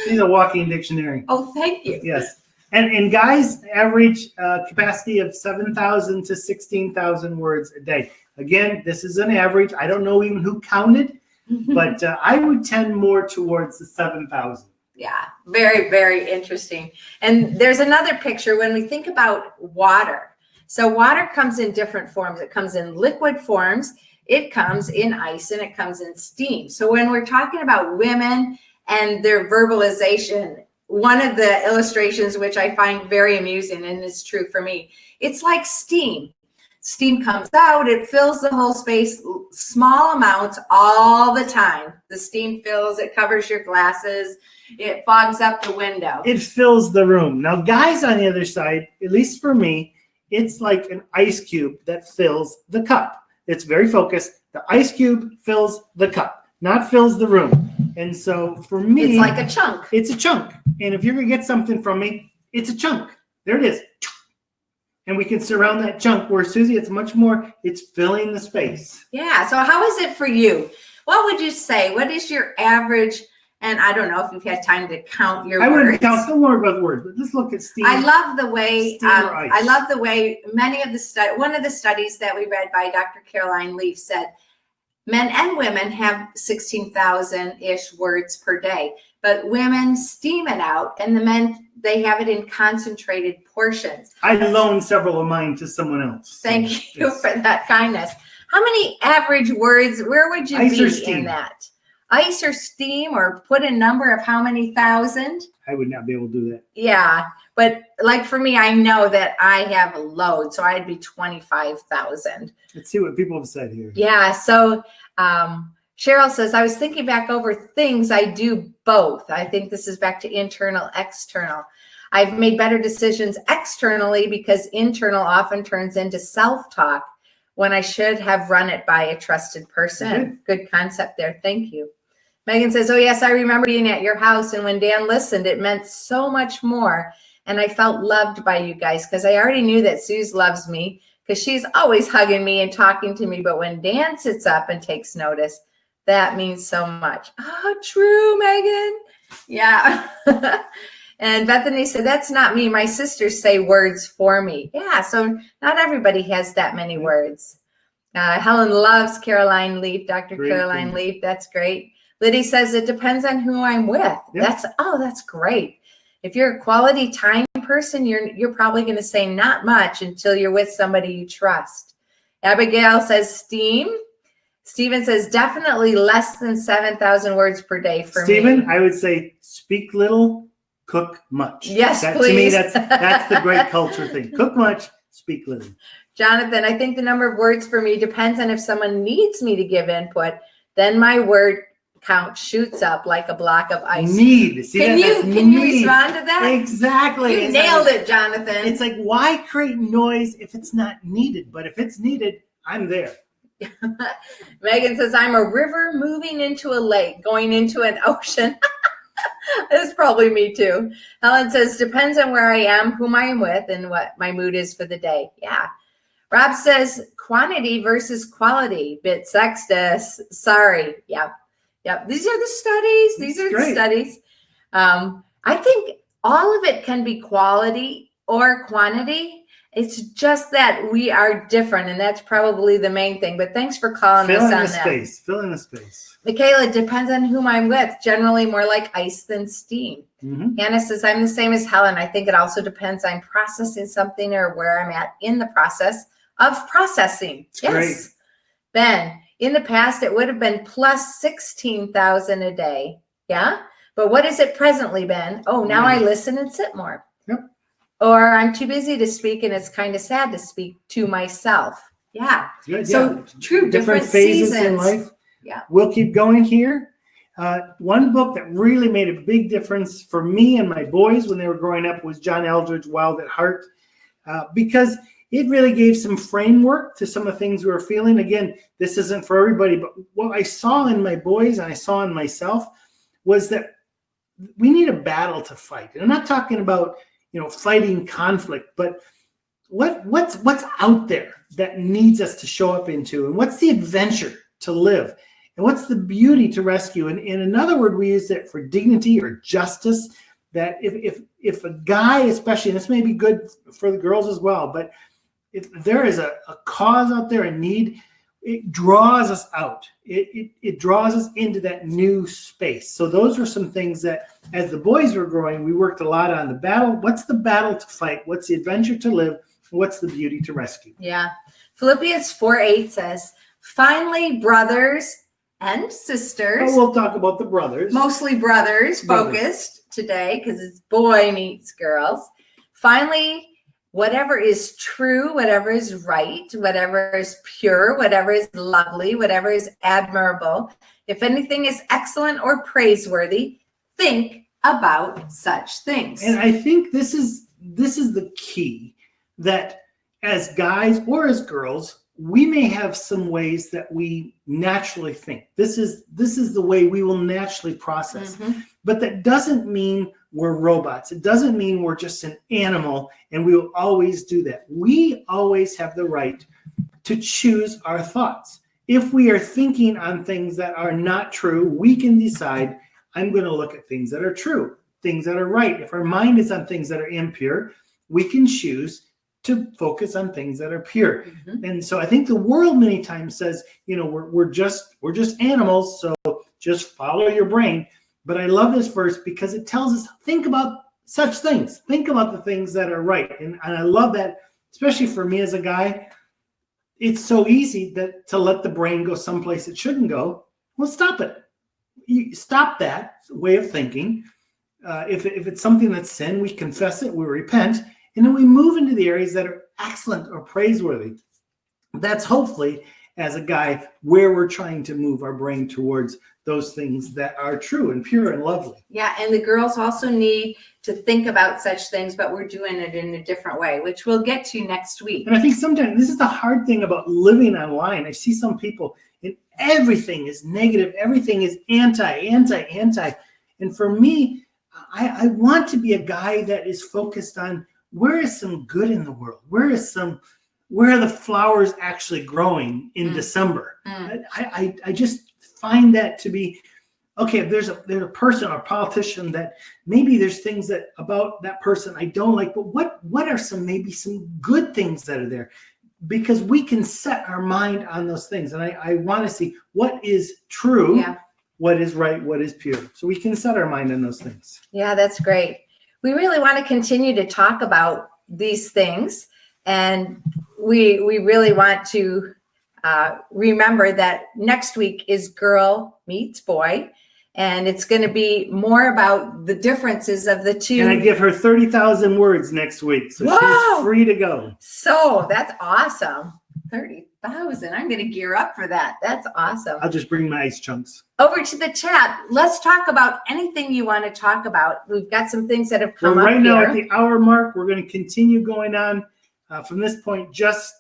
She's a walking dictionary. Oh, thank you. Yes. And guys, average capacity of 7,000 to 16,000 words a day. Again, this is an average. I don't know even who counted, but I would tend more towards the 7,000. Yeah, very, very interesting. And there's another picture when we think about water. So water comes in different forms. It comes in liquid forms, it comes in ice, and it comes in steam. So when we're talking about women and their verbalization, one of the illustrations, which I find very amusing and is true for me, it's like steam. steam comes out, it fills the whole space, small amounts all the time. The steam fills, it covers your glasses, it fogs up the window. It fills the room. Now, guys on the other side, at least for me, it's like an ice cube that fills the cup. It's very focused. The ice cube fills the cup, not fills the room. And so for me, It's like a chunk. It's a chunk. And if you're going to get something from me, it's a chunk. There it is. And we can surround that chunk, where Susie, it's much more, it's filling the space. Yeah. So how is it for you? What would you say? What is your average? And I don't know if you've had time to count your words. I wouldn't count, don't worry about words, but let's look at steam. I love the way, Steam or ice. I love the way many of the one of the studies that we read by Dr. Caroline Leaf said, men and women have 16,000-ish words per day, but women steam it out, and the men, they have it in concentrated portions. I loaned several of mine to someone else. Thank you for that kindness. How many average words, where would you Ice or be steam? in that? Ice or steam, or put a number of how many thousand? I would not be able to do that. Yeah, but like for me, I know that I have a load, so I'd be 25,000. Let's see what people have said here. Yeah, so Cheryl says, I was thinking back over things I do both. I think this is back to internal, external. I've made better decisions externally because internal often turns into self-talk when I should have run it by a trusted person. Good concept there. Thank you. Megan says, oh, yes, I remember being at your house, and when Dan listened, it meant so much more. And I felt loved by you guys because I already knew that Suze loves me because she's always hugging me and talking to me. But when Dan sits up and takes notice, that means so much. Oh, true, Megan. Yeah. And Bethany said, that's not me. My sisters say words for me. Yeah, so not everybody has that many words. Helen loves Caroline Leaf, Dr. Great, Caroline thanks. Leaf. That's great. Liddy says it depends on who I'm with. Yep. That's great. If you're a quality time person, you're probably going to say not much until you're with somebody you trust. Abigail says steam. Stephen says definitely less than 7,000 words per day for me. Stephen, I would say speak little, cook much. Yes, please. To me, please. that's the great culture thing. Cook much, speak little. Jonathan, I think the number of words for me depends on if someone needs me to give input. Then my word count shoots up like a block of ice. Need. See, Can you respond to that? Exactly. You nailed it, Jonathan. It's like, why create noise if it's not needed? But if it's needed, I'm there. Megan says, I'm a river moving into a lake, going into an ocean. That's probably me too. Helen says, depends on where I am, whom I am with, and what my mood is for the day. Yeah. Rob says, quantity versus quality. Bit sexist. Sorry. Yep. These are the studies. These are the studies. I think all of it can be quality or quantity. It's just that we are different, and that's probably the main thing. But thanks for calling us on that. Fill in the space. Michaela, depends on whom I'm with. Generally more like ice than steam. Mm-hmm. Hannah says, I'm the same as Helen. I think it also depends on processing something or where I'm at in the process of processing. Yes. Great. Ben, in the past, it would have been plus 16,000 a day. Yeah. But what is it presently, Ben? Oh, now I listen and sit more. Yep. Or I'm too busy to speak, and it's kind of sad to speak to myself. Yeah. Good, so true. Different phases seasons. in life. Yeah. We'll keep going here. One book that really made a big difference for me and my boys when they were growing up was John Eldredge's Wild at Heart, because it really gave some framework to some of the things we were feeling. Again, this isn't for everybody, but what I saw in my boys and I saw in myself was that we need a battle to fight. And I'm not talking about, fighting conflict, but what's out there that needs us to show up into, and what's the adventure to live, and what's the beauty to rescue. And in another word, we use it for dignity or justice. That if a guy, especially, and this may be good for the girls as well, but if there is a cause out there, a need, it draws us out. It draws us into that new space. So those are some things that, as the boys were growing, we worked a lot on the battle. What's the battle to fight? What's the adventure to live? What's the beauty to rescue? Yeah. Philippians 4:8 says, finally, brothers and sisters. Well, we'll talk about the brothers. Mostly brothers focused today because it's boy meets girls. Finally, whatever is true, whatever is right, whatever is pure, whatever is lovely, whatever is admirable, if anything is excellent or praiseworthy, think about such things. And I think this is the key, that as guys or as girls, we may have some ways that we naturally think. This is the way we will naturally process. Mhm. But that doesn't mean we're robots. It doesn't mean we're just an animal and we will always do that. We always have the right to choose our thoughts. If we are thinking on things that are not true, we can decide, I'm going to look at things that are true, things that are right. If our mind is on things that are impure, we can choose to focus on things that are pure. Mhm. And so I think the world many times says, we're just animals, so just follow your brain. But I love this verse because it tells us, think about such things. Think about the things that are right. And I love that, especially for me as a guy. It's so easy to let the brain go someplace it shouldn't go. Well, stop it. You stop that way of thinking. If it's something that's sin, we confess it, we repent, and then we move into the areas that are excellent or praiseworthy. That's hopefully, as a guy, where we're trying to move our brain towards those things that are true and pure and lovely. Yeah, and the girls also need to think about such things, but we're doing it in a different way, which we'll get to next week. And I think sometimes this is the hard thing about living online. I see some people, and everything is negative. Everything is anti. And for me, I want to be a guy that is focused on where is some good in the world? Where are the flowers actually growing in December? I just find that to be, okay, if there's a person or a politician that maybe there's things that about that person I don't like, but what are maybe some good things that are there? Because we can set our mind on those things. And I want to see what is true, what is right, what is pure. So we can set our mind on those things. Yeah, that's great. We really want to continue to talk about these things. And we really want to remember that next week is Girl Meets Boy. And it's going to be more about the differences of the two. And I give her 30,000 words next week. So she's free to go. So that's awesome. 30,000. I'm going to gear up for that. That's awesome. I'll just bring my ice chunks. Over to the chat. Let's talk about anything you want to talk about. We've got some things that have come up right now here. At the hour mark, we're going to continue going on from this point, just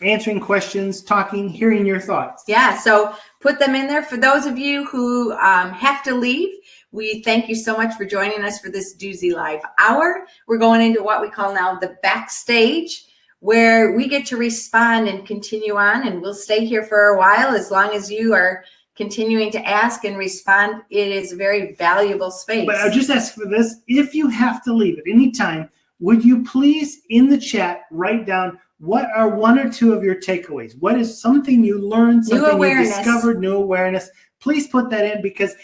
answering questions, talking, hearing your thoughts. Yeah, so put them in there. For those of you who have to leave, we thank you so much for joining us for this Duzie Live Hour. We're going into what we call now the backstage, where we get to respond and continue on, and we'll stay here for a while as long as you are continuing to ask and respond. It is a very valuable space. But I'll just ask for this. If you have to leave at any time, would you please in the chat write down what are one or two of your takeaways? What is something you learned, something you discovered, new awareness? Please put that in, because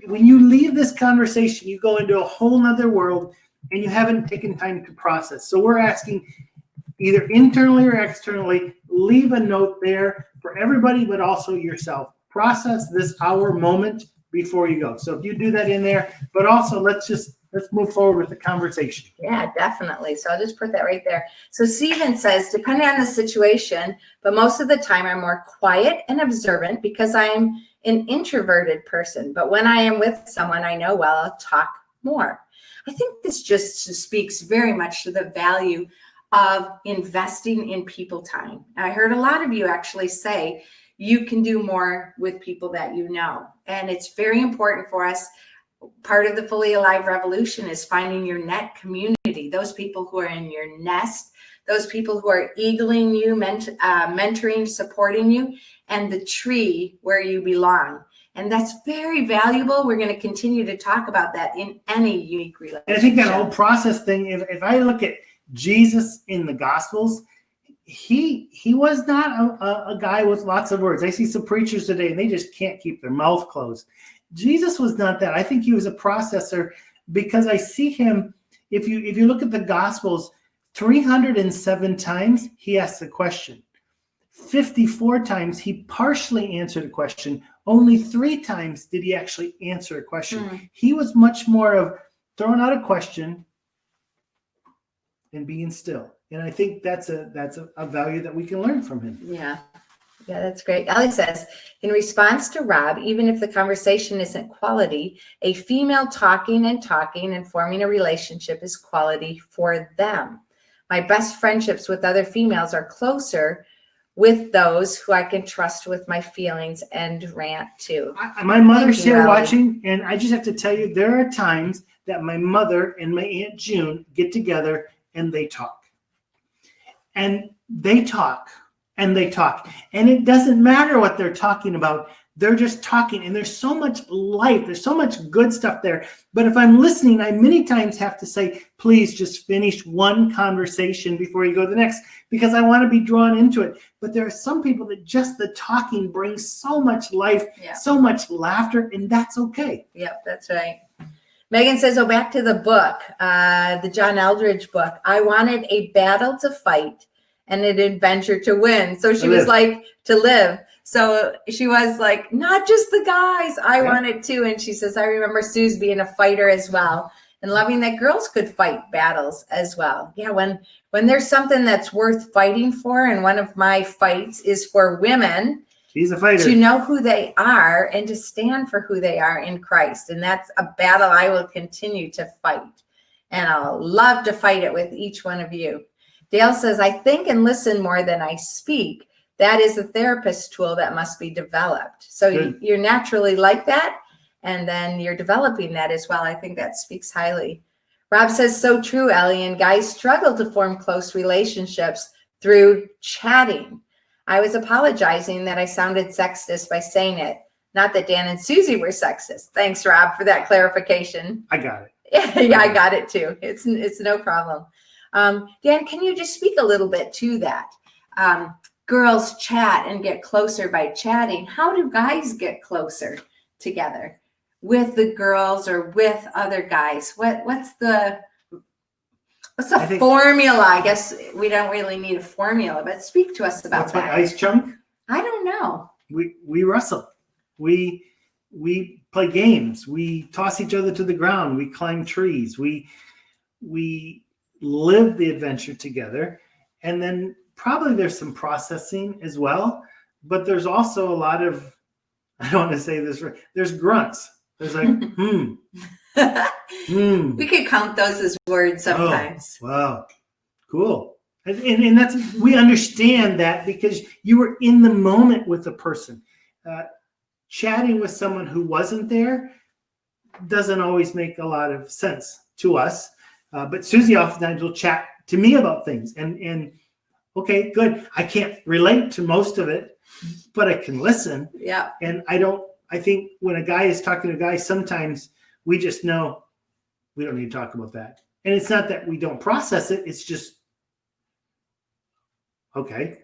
when you leave this conversation, you go into a whole nother world and you haven't taken time to process. So we're asking, either internally or externally, leave a note there for everybody, but also yourself. Process this hour moment before you go. So if you do that in there, but also let's move forward with the conversation. Yeah, definitely. So I'll just put that right there. So Steven says, depending on the situation, but most of the time I'm more quiet and observant because I'm an introverted person. But when I am with someone I know well, I'll talk more. I think this just speaks very much to the value of investing in people time. I heard a lot of you actually say you can do more with people that you know. And it's very important for us. Part of the Fully Alive Revolution is finding your net community, those people who are in your nest, those people who are eagling you, mentoring, supporting you, and the tree where you belong. And that's very valuable. We're going to continue to talk about that in any unique relationship. And I think that whole process thing, if I look at Jesus in the Gospels, he was not a guy with lots of words. I see some preachers today, and they just can't keep their mouth closed. Jesus was not that. I think he was a processor, because I see him, if you look at the Gospels, 307 times he asked a question. 54 times he partially answered a question. Only 3 times did he actually answer a question. He was much more of throwing out a question, and being still. And I think that's a value that we can learn from him. Yeah. Yeah, that's great. Ellie says, in response to Rob, even if the conversation isn't quality, a female talking and forming a relationship is quality for them. My best friendships with other females are closer with those who I can trust with my feelings and rant to. My mother's Thank you, here Ellie. watching, and I just have to tell you, there are times that my mother and my Aunt June get together and they talk. And they talk. And they talk. And it doesn't matter what they're talking about. They're just talking. And there's so much life. There's so much good stuff there. But if I'm listening, I many times have to say, please just finish one conversation before you go to the next, because I want to be drawn into it. But there are some people that just the talking brings so much life, so much laughter, and that's okay. Yep, that's right. Megan says, oh, back to the book, the John Eldridge book. I wanted a battle to fight and an adventure to win. So she was like, to live. So she was like, not just the guys, I want it too. And she says, I remember Suze being a fighter as well and loving that girls could fight battles as well. Yeah, when there's something that's worth fighting for, and one of my fights is for women. She's a fighter. To know who they are and to stand for who they are in Christ. And that's a battle I will continue to fight. And I'll love to fight it with each one of you. Dale says, I think and listen more than I speak. That is a therapist tool that must be developed. So you're naturally like that, and then you're developing that as well. I think that speaks highly. Rob says, so true, Ellie, and guys struggle to form close relationships through chatting. I was apologizing that I sounded sexist by saying it. Not that Dan and Susie were sexist. Thanks, Rob, for that clarification. I got it. Yeah, I got it too. It's no problem. Dan, can you just speak a little bit to that? Girls chat and get closer by chatting. How do guys get closer together with the girls or with other guys? What's the formula? I guess we don't really need a formula, but speak to us about that. Ice chunk? I don't know. We wrestle. We play games. We toss each other to the ground. We climb trees. We live the adventure together. And then probably there's some processing as well, but there's also a lot of, I don't want to say this right, there's grunts. There's like, We could count those as words sometimes. Oh, wow. Cool. And that's, we understand that because you were in the moment with the person. Chatting with someone who wasn't there doesn't always make a lot of sense to us. But Susie oftentimes will chat to me about things, and okay, good. I can't relate to most of it, but I can listen. Yeah. And I think when a guy is talking to a guy, sometimes we just know we don't need to talk about that. And it's not that we don't process it. It's just, okay,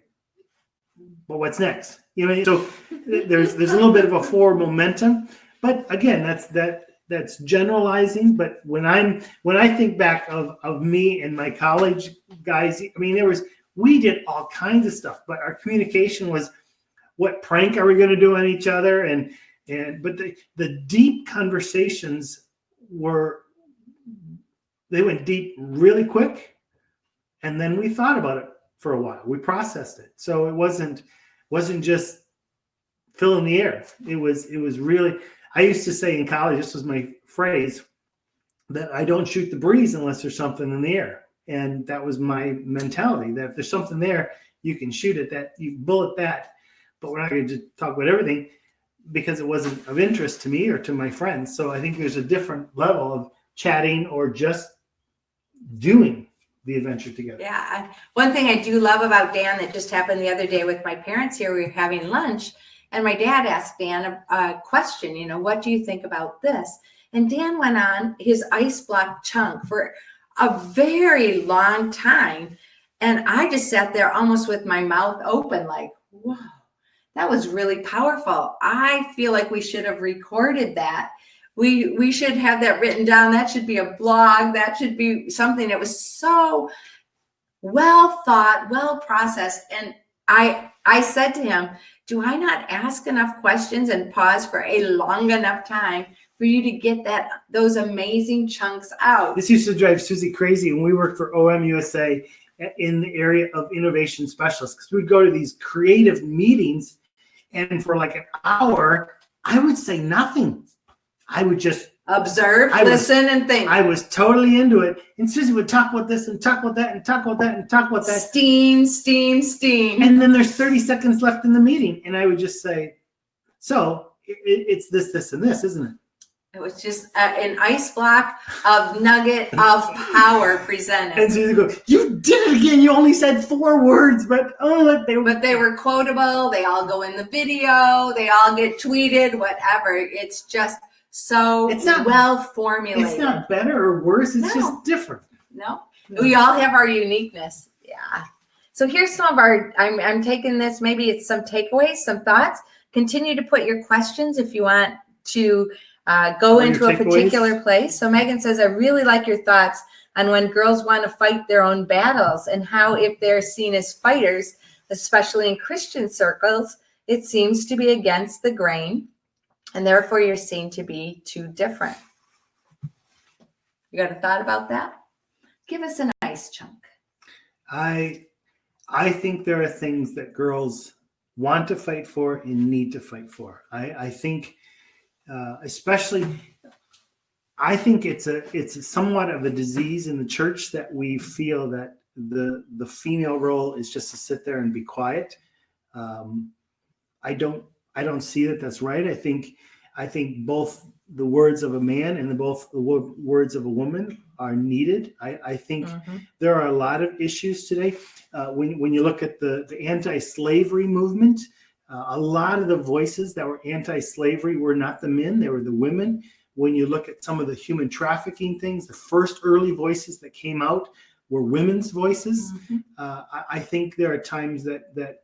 but what's next? You know, so there's a little bit of a forward momentum, but again, that's generalizing. But when I think back of me and my college guys, I mean, we did all kinds of stuff, but our communication was, what prank are we going to do on each other? But the deep conversations they went deep really quick, and then we thought about it for a while. We processed it. So it wasn't just fill in the air. It was really, I used to say in college, this was my phrase, that I don't shoot the breeze unless there's something in the air. And that was my mentality, that if there's something there, you can shoot it, that you bullet that. But we're not going to just talk about everything because it wasn't of interest to me or to my friends. So I think there's a different level of chatting or just doing the adventure together. Yeah. One thing I do love about Dan that just happened the other day with my parents here, we were having lunch, and my dad asked Dan a question, what do you think about this? And Dan went on his ice block chunk for a very long time. And I just sat there almost with my mouth open, like, whoa, that was really powerful. I feel like we should have recorded that. We should have that written down. That should be a blog. That should be something that was so well thought, well processed. And I said to him, do I not ask enough questions and pause for a long enough time for you to get those amazing chunks out. This used to drive Susie crazy when we worked for OM USA in the area of innovation specialists, because we'd go to these creative meetings, and for like an hour, I would say nothing. I would just observe, listen, and think. I was totally into it. And Susie would talk about this and talk about that and talk about that and talk about that. Steam, steam, steam. And then there's 30 seconds left in the meeting. And I would just say, so it's this, this, and this, isn't it? It was just an ice block of nugget of power presented. And Susie goes, you did it again. You only said 4 words, but they were quotable. They all go in the video. They all get tweeted, whatever. It's just so well formulated. It's not better or worse. It's just different. No, we all have our uniqueness. Yeah. So here's some of our, I'm taking this, maybe it's some takeaways, some thoughts. Continue to put your questions if you want to go into a particular place. So Megan says, I really like your thoughts on when girls want to fight their own battles and how if they're seen as fighters, especially in Christian circles, it seems to be against the grain and therefore you're seen to be too different. You got a thought about that? Give us a nice chunk. I think there are things that girls want to fight for and need to fight for. I think especially, I think it's somewhat of a disease in the church that we feel that the female role is just to sit there and be quiet. I don't see that that's right. I think both the words of a man and both the words of a woman are needed. I think there are a lot of issues today. When you look at the anti-slavery movement, a lot of the voices that were anti-slavery were not the men, they were the women. When you look at some of the human trafficking things, the first early voices that came out were women's voices. I think there are times that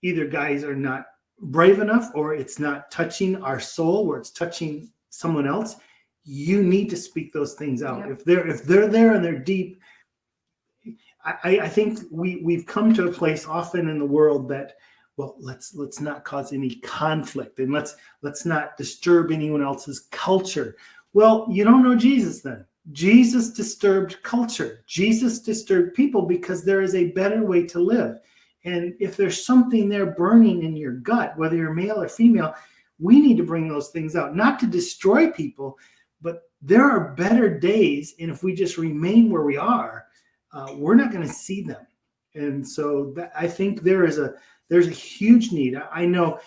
either guys are not brave enough or it's not touching our soul where it's touching someone else. You need to speak those things out. Yep. If they're there and they're deep, I think we've come to a place often in the world that, well, let's not cause any conflict and let's not disturb anyone else's culture. Well, you don't know Jesus then. Jesus disturbed culture. Jesus disturbed people because there is a better way to live. And if there's something there burning in your gut, whether you're male or female, we need to bring those things out, not to destroy people, but there are better days. And if we just remain where we are, we're not going to see them. And so I think there's a huge need. I know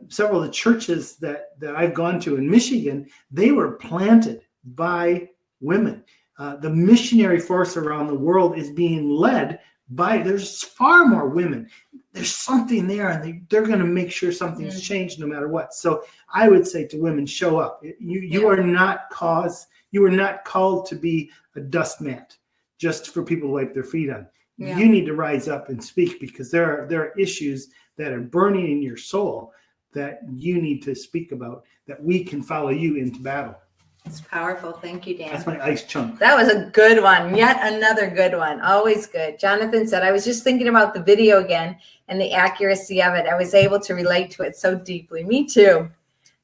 several of the churches that I've gone to in Michigan, they were planted by women. The missionary force around the world is being led by, there's far more women. There's something there, and they're going to make sure something's changed no matter what. So I would say to women, show up. You are not called to be a dust mat just for people to wipe their feet on. Yeah. You need to rise up and speak because there are issues that are burning in your soul that you need to speak about, that we can follow you into battle. It's powerful. Thank you, Dan. That's my ice chunk. That was a good one. Yet another good one. Always good. Jonathan said, I was just thinking about the video again and the accuracy of it. I was able to relate to it so deeply. Me too.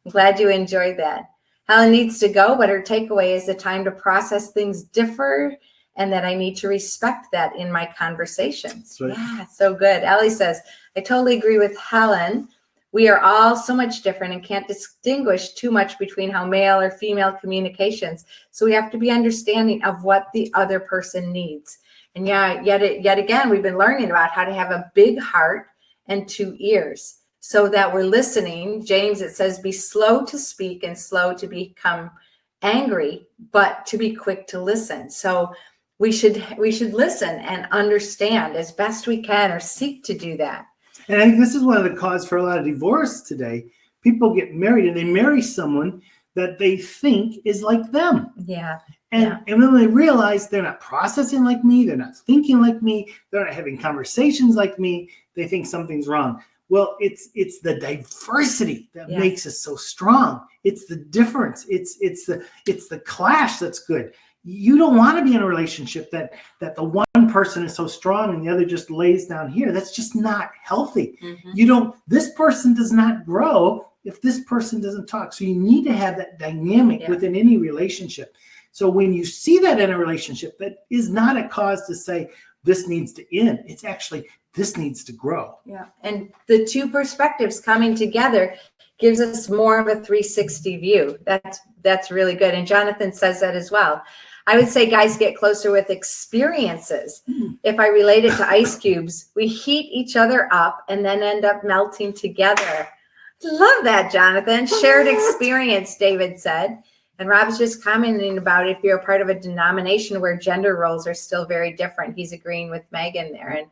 I'm glad you enjoyed that. Helen needs to go, but her takeaway is the time to process things differ and that I need to respect that in my conversations. Right. Yeah, so good. Allie says, I totally agree with Helen. We are all so much different and can't distinguish too much between how male or female communications. So we have to be understanding of what the other person needs. And yet again, we've been learning about how to have a big heart and 2 ears so that we're listening. James, it says, be slow to speak and slow to become angry, but to be quick to listen. So we should listen and understand as best we can, or seek to do that. And I think this is one of the causes for a lot of divorce today. People get married and they marry someone that they think is like them. Yeah. And then they realize they're not processing like me, they're not thinking like me, they're not having conversations like me, they think something's wrong. Well, it's the diversity that makes us so strong. It's the difference. It's the clash that's good. You don't want to be in a relationship that the one person is so strong and the other just lays down here. That's just not healthy. This person does not grow if this person doesn't talk? So you need to have that dynamic within any relationship. So when you see that in a relationship, that is not a cause to say this needs to end. It's actually this needs to grow. Yeah. And the two perspectives coming together gives us more of a 360 view. That's really good. And Jonathan says that as well. I would say guys get closer with experiences. If I relate it to ice cubes, we heat each other up and then end up melting together. Love that, Jonathan. Shared experience, David said. And Rob's just commenting about if you're a part of a denomination where gender roles are still very different. He's agreeing with Megan there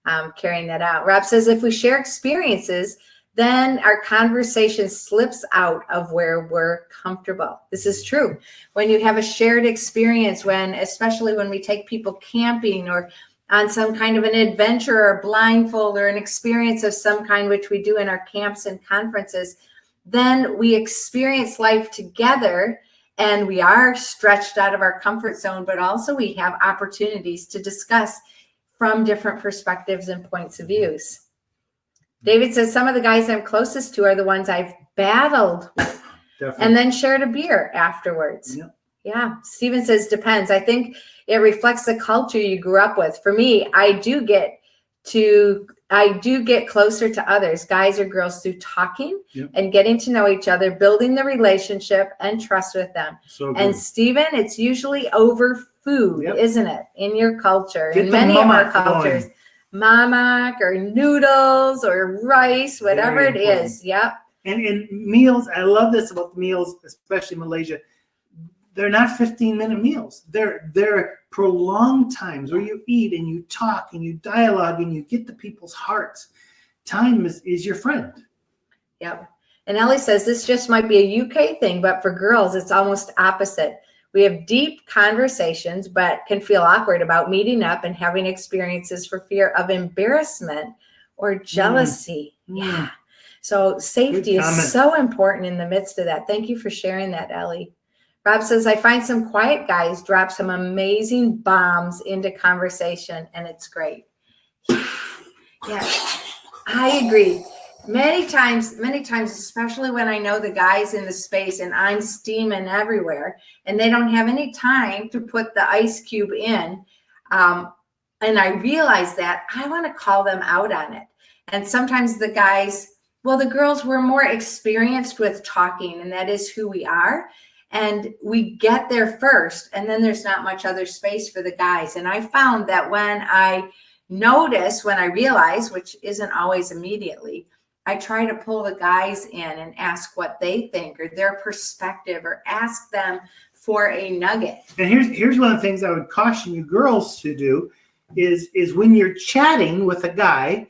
and carrying that out. Rob says if we share experiences, then our conversation slips out of where we're comfortable. This is true. When you have a shared experience, especially when we take people camping or on some kind of an adventure or blindfold or an experience of some kind, which we do in our camps and conferences, then we experience life together and we are stretched out of our comfort zone, but also we have opportunities to discuss from different perspectives and points of views. David says some of the guys I'm closest to are the ones I've battled with and then shared a beer afterwards. Yeah. Steven says depends. I think it reflects the culture you grew up with. For me, I do get closer to others, guys or girls, through talking and getting to know each other, building the relationship and trust with them. And Steven, it's usually over food, isn't it? In your culture, in many of our cultures. Mamak or noodles or rice, whatever it is. Yep. And meals, I love this about the meals, especially in Malaysia. They're not 15-minute meals. They're prolonged times where you eat and you talk and you dialogue and you get to people's hearts. Time is your friend. Yep. And Ellie says this just might be a UK thing, but for girls, it's almost opposite. We have deep conversations, but can feel awkward about meeting up and having experiences for fear of embarrassment or jealousy. Yeah. So safety is so important in the midst of that. Thank you for sharing that, Ellie. Rob says, I find some quiet guys drop some amazing bombs into conversation, and it's great. Yeah, I agree. Many times, especially when I know the guys in the space and I'm steaming everywhere and they don't have any time to put the ice cube in. And I realize that I want to call them out on it. And sometimes the guys, the girls were more experienced with talking, and that is who we are. And we get there first, and then there's not much other space for the guys. And I found that when I realize, which isn't always immediately, I try to pull the guys in and ask what they think or their perspective, or ask them for a nugget. And here's one of the things I would caution you girls to do is when you're chatting with a guy,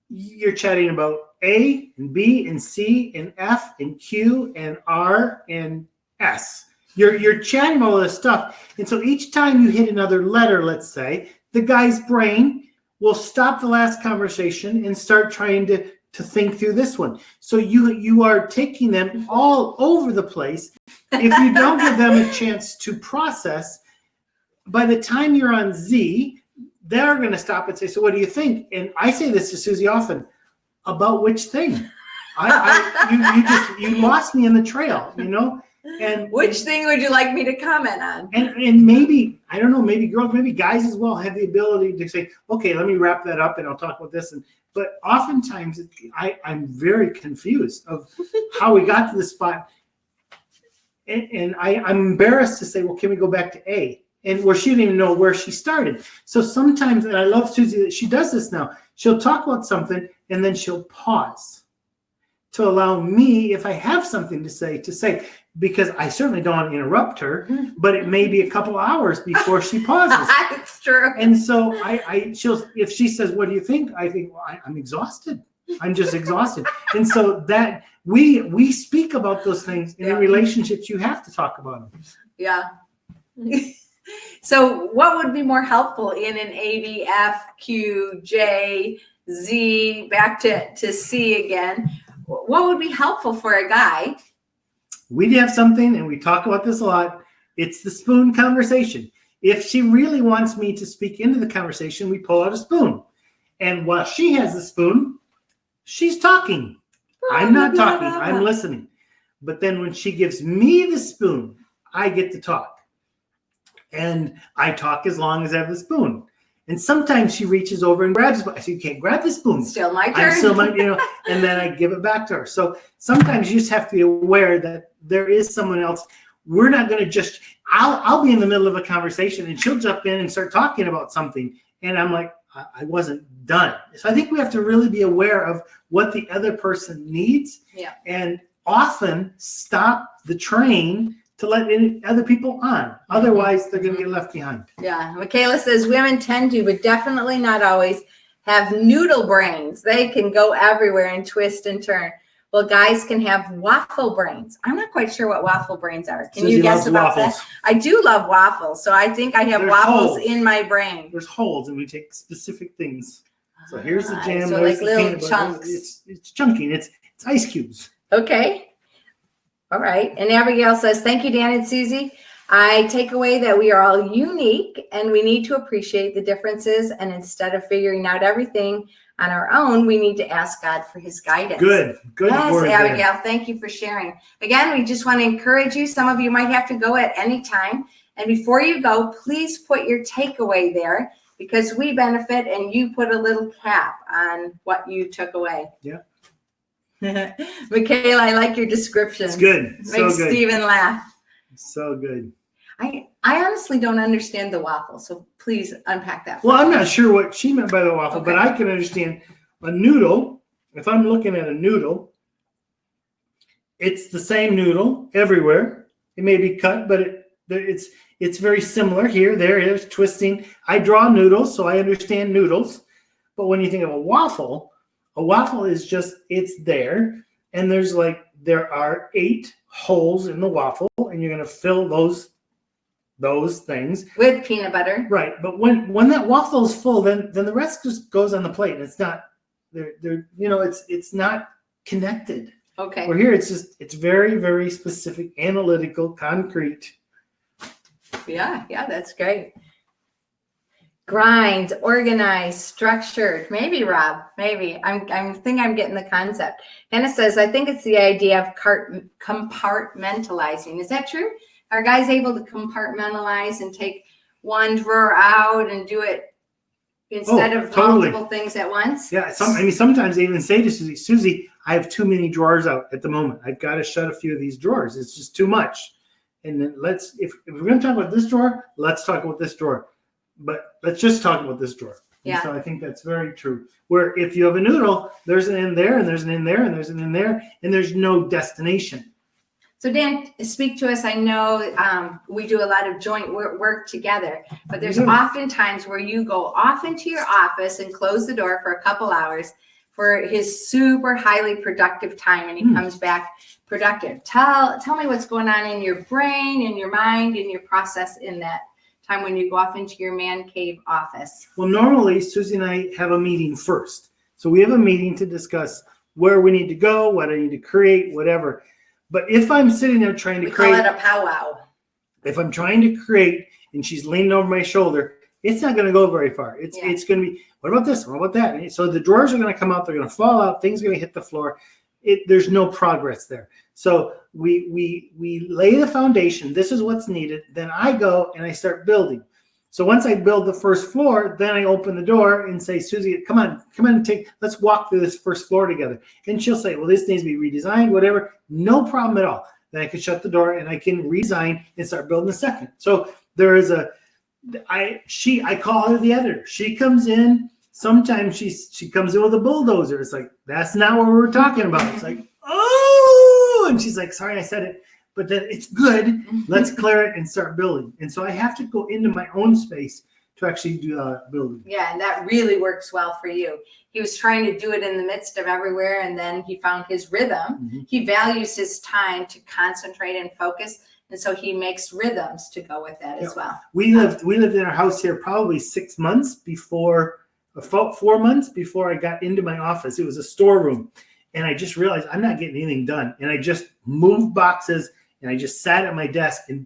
you're chatting about A and B and C and F and Q and R and S. You're chatting all this stuff. And so each time you hit another letter, let's say, the guy's brain will stop the last conversation and start trying to think through this one. So you are taking them all over the place. If you don't give them a chance to process, by the time you're on Z, they're going to stop and say, so what do you think? And I say this to Susie often, about which thing? You lost me in the trail, And which thing would you like me to comment on? And maybe, I don't know, maybe girls, maybe guys as well have the ability to say, okay, let me wrap that up and I'll talk about this. But oftentimes I'm very confused of how we got to this spot. And I'm embarrassed to say, well, can we go back to A? And where she didn't even know where she started. So sometimes, and I love Susie that she does this now, she'll talk about something and then she'll pause to allow me, if I have something to say, because I certainly don't want to interrupt her, but it may be a couple hours before she pauses. It's true. And so if she says, what do you think? I think, well, I'm exhausted. I'm just exhausted. And so that we speak about those things in relationships. You have to talk about them. Yeah. So what would be more helpful in an A, B, F, Q, J, Z, back to C again? What would be helpful for a guy? We have something, and we talk about this a lot. It's the spoon conversation. If she really wants me to speak into the conversation, we pull out a spoon. And while she has the spoon, she's talking. I'm not talking, I'm listening. But then when she gives me the spoon, I get to talk. And I talk as long as I have the spoon. And sometimes she reaches over and grabs, I say, you can't grab the spoon. Still my turn. I'm still my, and then I give it back to her. So sometimes you just have to be aware that there is someone else. We're not going to just, I'll be in the middle of a conversation and she'll jump in and start talking about something. And I'm like, I wasn't done. So I think we have to really be aware of what the other person needs. Yeah. And often stop the train to let other people on. Otherwise, they're going to get left behind. Yeah. Michaela says women tend to, but definitely not always, have noodle brains. They can go everywhere and twist and turn. Well, guys can have waffle brains. I'm not quite sure what waffle brains are. Can you guess about that? I do love waffles, so I think I have waffles in my brain. There's holes, and we take specific things. So here's the jam. So like little chunks. It's chunking. It's ice cubes. Okay. All right. And Abigail says, thank you, Dan and Susie. I take away that we are all unique and we need to appreciate the differences. And instead of figuring out everything on our own, we need to ask God for his guidance. Good. Yes, word Abigail, there. thank you for sharing. Again, we just want to encourage you. Some of you might have to go at any time. And before you go, please put your takeaway there because we benefit and you put a little cap on what you took away. Yeah. Michaela, I like your description. It's good. Makes So good. Stephen laugh. So good. I honestly don't understand the waffle, so please unpack that. Well, I'm not sure what she meant by the waffle, Okay. but I can understand a noodle. If I'm looking at a noodle, it's the same noodle everywhere. It may be cut, but it's very similar here. There it is, twisting. I draw noodles, so I understand noodles. But when you think of a waffle is just, it's there. And there are 8 holes in the waffle, and you're going to fill those things with peanut butter. Right. But when that waffle is full, then the rest just goes on the plate. And it's not, it's not connected. Okay. Where here, it's very, very specific, analytical, concrete. Yeah, that's great. Grind, organized, structured. Maybe, Rob. Maybe. I'm getting the concept. Hannah says, I think it's the idea of compartmentalizing. Is that true? Are guys able to compartmentalize and take one drawer out and do it instead of multiple things at once? Yeah. Sometimes they even say to Susie, I have too many drawers out at the moment. I've got to shut a few of these drawers. It's just too much. And then if we're going to talk about this drawer, let's talk about this drawer. But let's just talk about this drawer. Yeah. And so I think that's very true. Where if you have a noodle, there's an in there, and there's an in there, and there's an in there, and there's no destination. So Dan, speak to us. I know we do a lot of joint work together, but there's often times where you go off into your office and close the door for a couple hours for his super highly productive time, and he comes back productive. Tell me what's going on in your brain, in your mind, in your process in that time when you go off into your man cave office. Well, normally Susie and I have a meeting first. So we have a meeting to discuss where we need to go, what I need to create, whatever. But if I'm sitting there trying to create, we call it a powwow. If I'm trying to create and she's leaning over my shoulder, it's not going to go very far. It's going to be, what about this? What about that? And so the drawers are going to come out. They're going to fall out. Things are going to hit the floor. There's no progress there. So we lay the foundation. This is what's needed. Then I go and I start building. So once I build the first floor, then I open the door and say, Susie, come on, let's walk through this first floor together. And she'll say, well, this needs to be redesigned, whatever. No problem at all. Then I can shut the door and I can redesign and start building the second. So there is I call her the editor. She comes in. Sometimes she comes in with a bulldozer. It's like, that's not what we were talking about. It's like, oh, and she's like, sorry, I said it, but then it's good. Let's clear it and start building. And so I have to go into my own space to actually do building. Yeah, and that really works well for you. He was trying to do it in the midst of everywhere, and then he found his rhythm. Mm-hmm. He values his time to concentrate and focus, and so he makes rhythms to go with that as well. We lived in our house here probably 6 months before. 4 months before I got into my office. It was a storeroom. And I just realized I'm not getting anything done. And I just moved boxes and I just sat at my desk and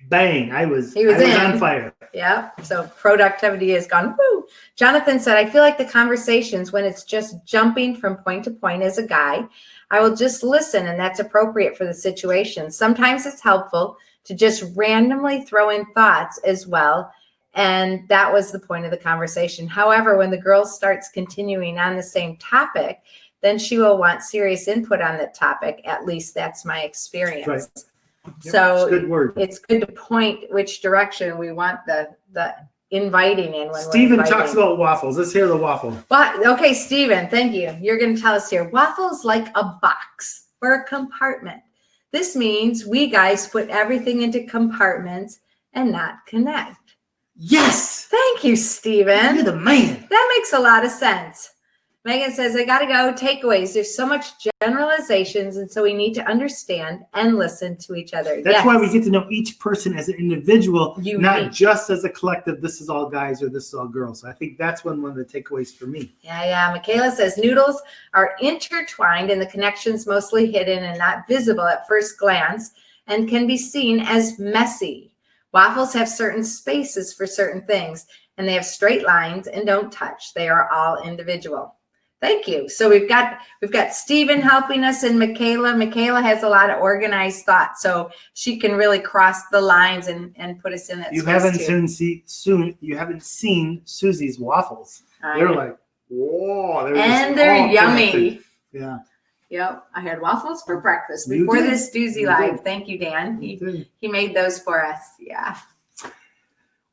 bang, I was He was in. on fire. Yeah. So productivity has gone. Woo. Jonathan said, I feel like the conversations when it's just jumping from point to point as a guy, I will just listen and that's appropriate for the situation. Sometimes it's helpful to just randomly throw in thoughts as well. And that was the point of the conversation. However, when the girl starts continuing on the same topic, then she will want serious input on that topic. At least that's my experience. Right. Yep, So good word. It's good to point which direction we want the inviting in. When Stephen we're inviting. talks about waffles. Let's hear the waffle. Okay, Stephen, thank you. You're going to tell us here. Waffles like a box or a compartment. This means we guys put everything into compartments and not connect. Yes. Thank you, Stephen. You're the man. That makes a lot of sense. Megan says, I got to go. Takeaways. There's so much generalizations, and so we need to understand and listen to each other. That's why we get to know each person as an individual, not just as a collective. This is all guys or this is all girls. So I think that's one of the takeaways for me. Yeah. Michaela says, noodles are intertwined and the connections mostly hidden and not visible at first glance and can be seen as messy. Waffles have certain spaces for certain things, and they have straight lines and don't touch. They are all individual. Thank you. So we've got Stephen helping us and Michaela. Michaela has a lot of organized thought, so she can really cross the lines and put us in that. You haven't seen Susie's waffles. They're like, whoa, they're yummy. Connected. Yeah. Yep. I had waffles for breakfast before this Duzie live. Thank you, Dan. He made those for us. Yeah.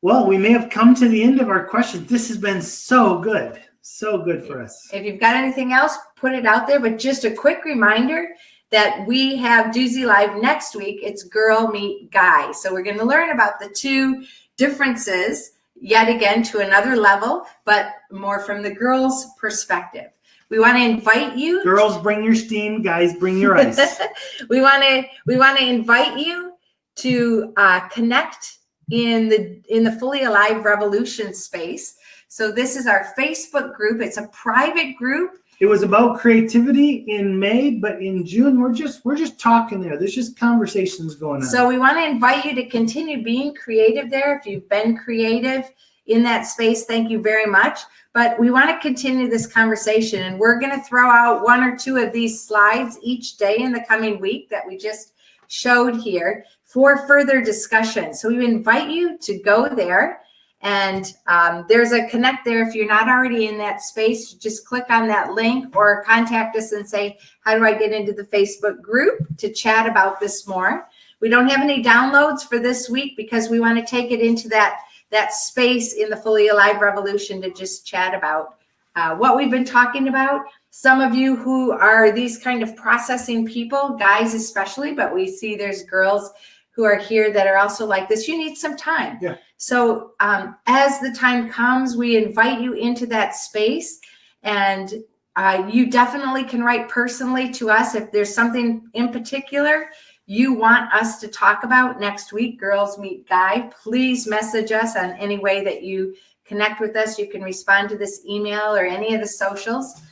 Well, we may have come to the end of our questions. This has been so good. So good for us. If you've got anything else, put it out there. But just a quick reminder that we have Duzie Live next week. It's Girl Meet Guy. So we're going to learn about the two differences yet again to another level, but more from the girls' perspective. We want to invite you. Girls, bring your steam. Guys, bring your ice. we want to invite you to connect in the Fully Alive Revolution space. So this is our Facebook group. It's a private group. It was about creativity in May, but in June we're just talking there. There's just conversations going on. So we want to invite you to continue being creative there. If you've been creative in that space, thank you very much. But we want to continue this conversation, and we're going to throw out one or two of these slides each day in the coming week that we just showed here for further discussion. So we invite you to go there. And there's a connect there. If you're not already in that space, just click on that link or contact us and say, how do I get into the Facebook group to chat about this more? We don't have any downloads for this week because we want to take it into that space in the Fully Alive Revolution to just chat about what we've been talking about. Some of you who are these kind of processing people, guys especially, but we see there's girls who are here that are also like this. You need some time. Yeah. So as the time comes, we invite you into that space, and you definitely can write personally to us if there's something in particular you want us to talk about next week, Girls Meet Guy. Please message us on any way that you connect with us. You can respond to this email or any of the socials.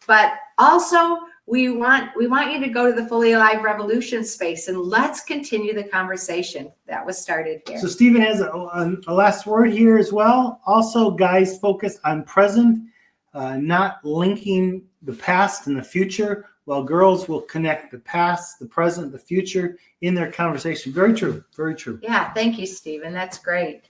But also, we want you to go to the Fully Alive Revolution space, and let's continue the conversation that was started here. So Stephen has a last word here as well. Also, guys, focus on present, not linking the past and the future, while girls will connect the past, the present, the future in their conversation. Very true. Very true. Yeah, thank you, Stephen. That's great.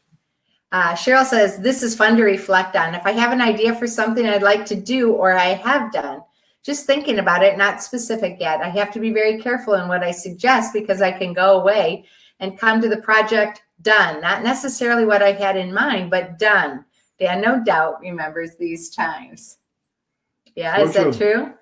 Cheryl says, this is fun to reflect on. If I have an idea for something I'd like to do or I have done, just thinking about it, not specific yet. I have to be very careful in what I suggest because I can go away and come to the project done. Not necessarily what I had in mind, but done. Dan, no doubt, remembers these times. Yeah, is that true?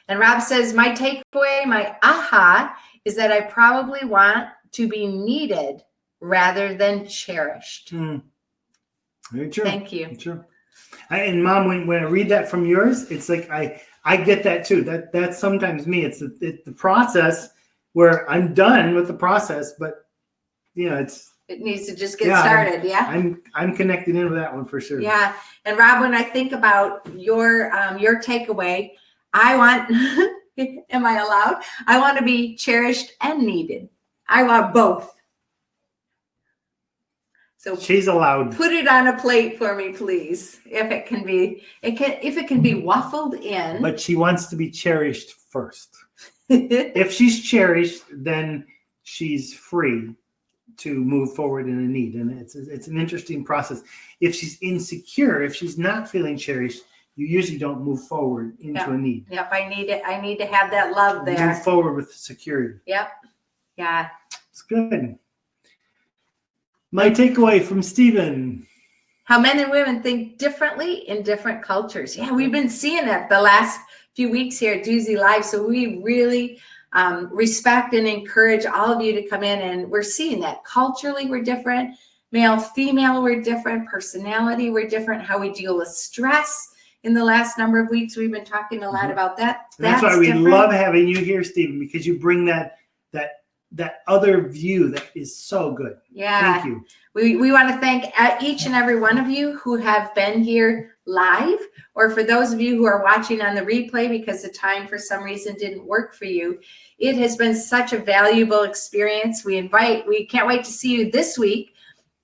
And Rob says, my takeaway, my aha, is that I probably want to be needed rather than cherished. Very true. Thank you. Very true. And Mom, when I read that from yours, it's like I get that too. That's sometimes me. It's the process where I'm done with the process, but it needs to just get started. I'm connected in with that one for sure. Yeah. And Rob, when I think about your takeaway, I want, am I allowed? I want to be cherished and needed. I want both. So She's allowed. put it on a plate for me, please. If it can be waffled in. But she wants to be cherished first. If she's cherished, then she's free to move forward in a need. And it's an interesting process. If she's insecure, if she's not feeling cherished, you usually don't move forward into a need. Yep, I need to have that love there. Move forward with security. Yep. Yeah. It's good. My takeaway from Stephen. How men and women think differently in different cultures. Yeah, we've been seeing that the last few weeks here at Duzie Live. So we really respect and encourage all of you to come in, and we're seeing that culturally we're different, male, female, we're different, personality, we're different, how we deal with stress. In the last number of weeks, we've been talking a lot about that. That's why we love having you here, Stephen, because you bring that other view that is so good. Yeah. Thank you. We want to thank each and every one of you who have been here live, or for those of you who are watching on the replay because the time for some reason didn't work for you. It has been such a valuable experience. We can't wait to see you this week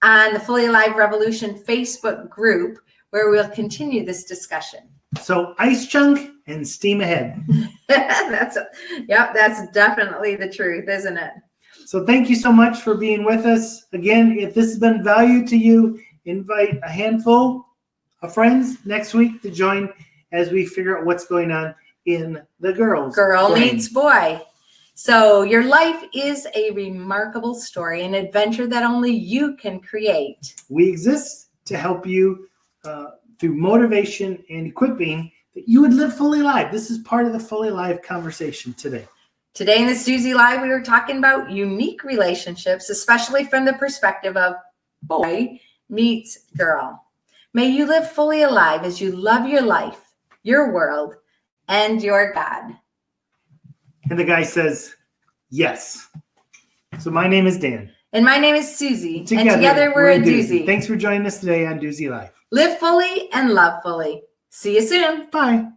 on the Fully Alive Revolution Facebook group, where we'll continue this discussion. So ice chunk and steam ahead. That's definitely the truth, isn't it? So thank you so much for being with us. Again, if this has been value to you, invite a handful of friends next week to join as we figure out what's going on in the Girl Meets Boy. So your life is a remarkable story, an adventure that only you can create. We exist to help you through motivation and equipping that you would live fully alive. This is part of the fully alive conversation today. Today in this Duzie Live, we were talking about unique relationships, especially from the perspective of boy meets girl. May you live fully alive as you love your life, your world, and your God. And the guy says, yes. So my name is Dan. And my name is Susie. And together we're a Duzie. Thanks for joining us today on Duzie Live. Live fully and love fully. See you soon. Bye.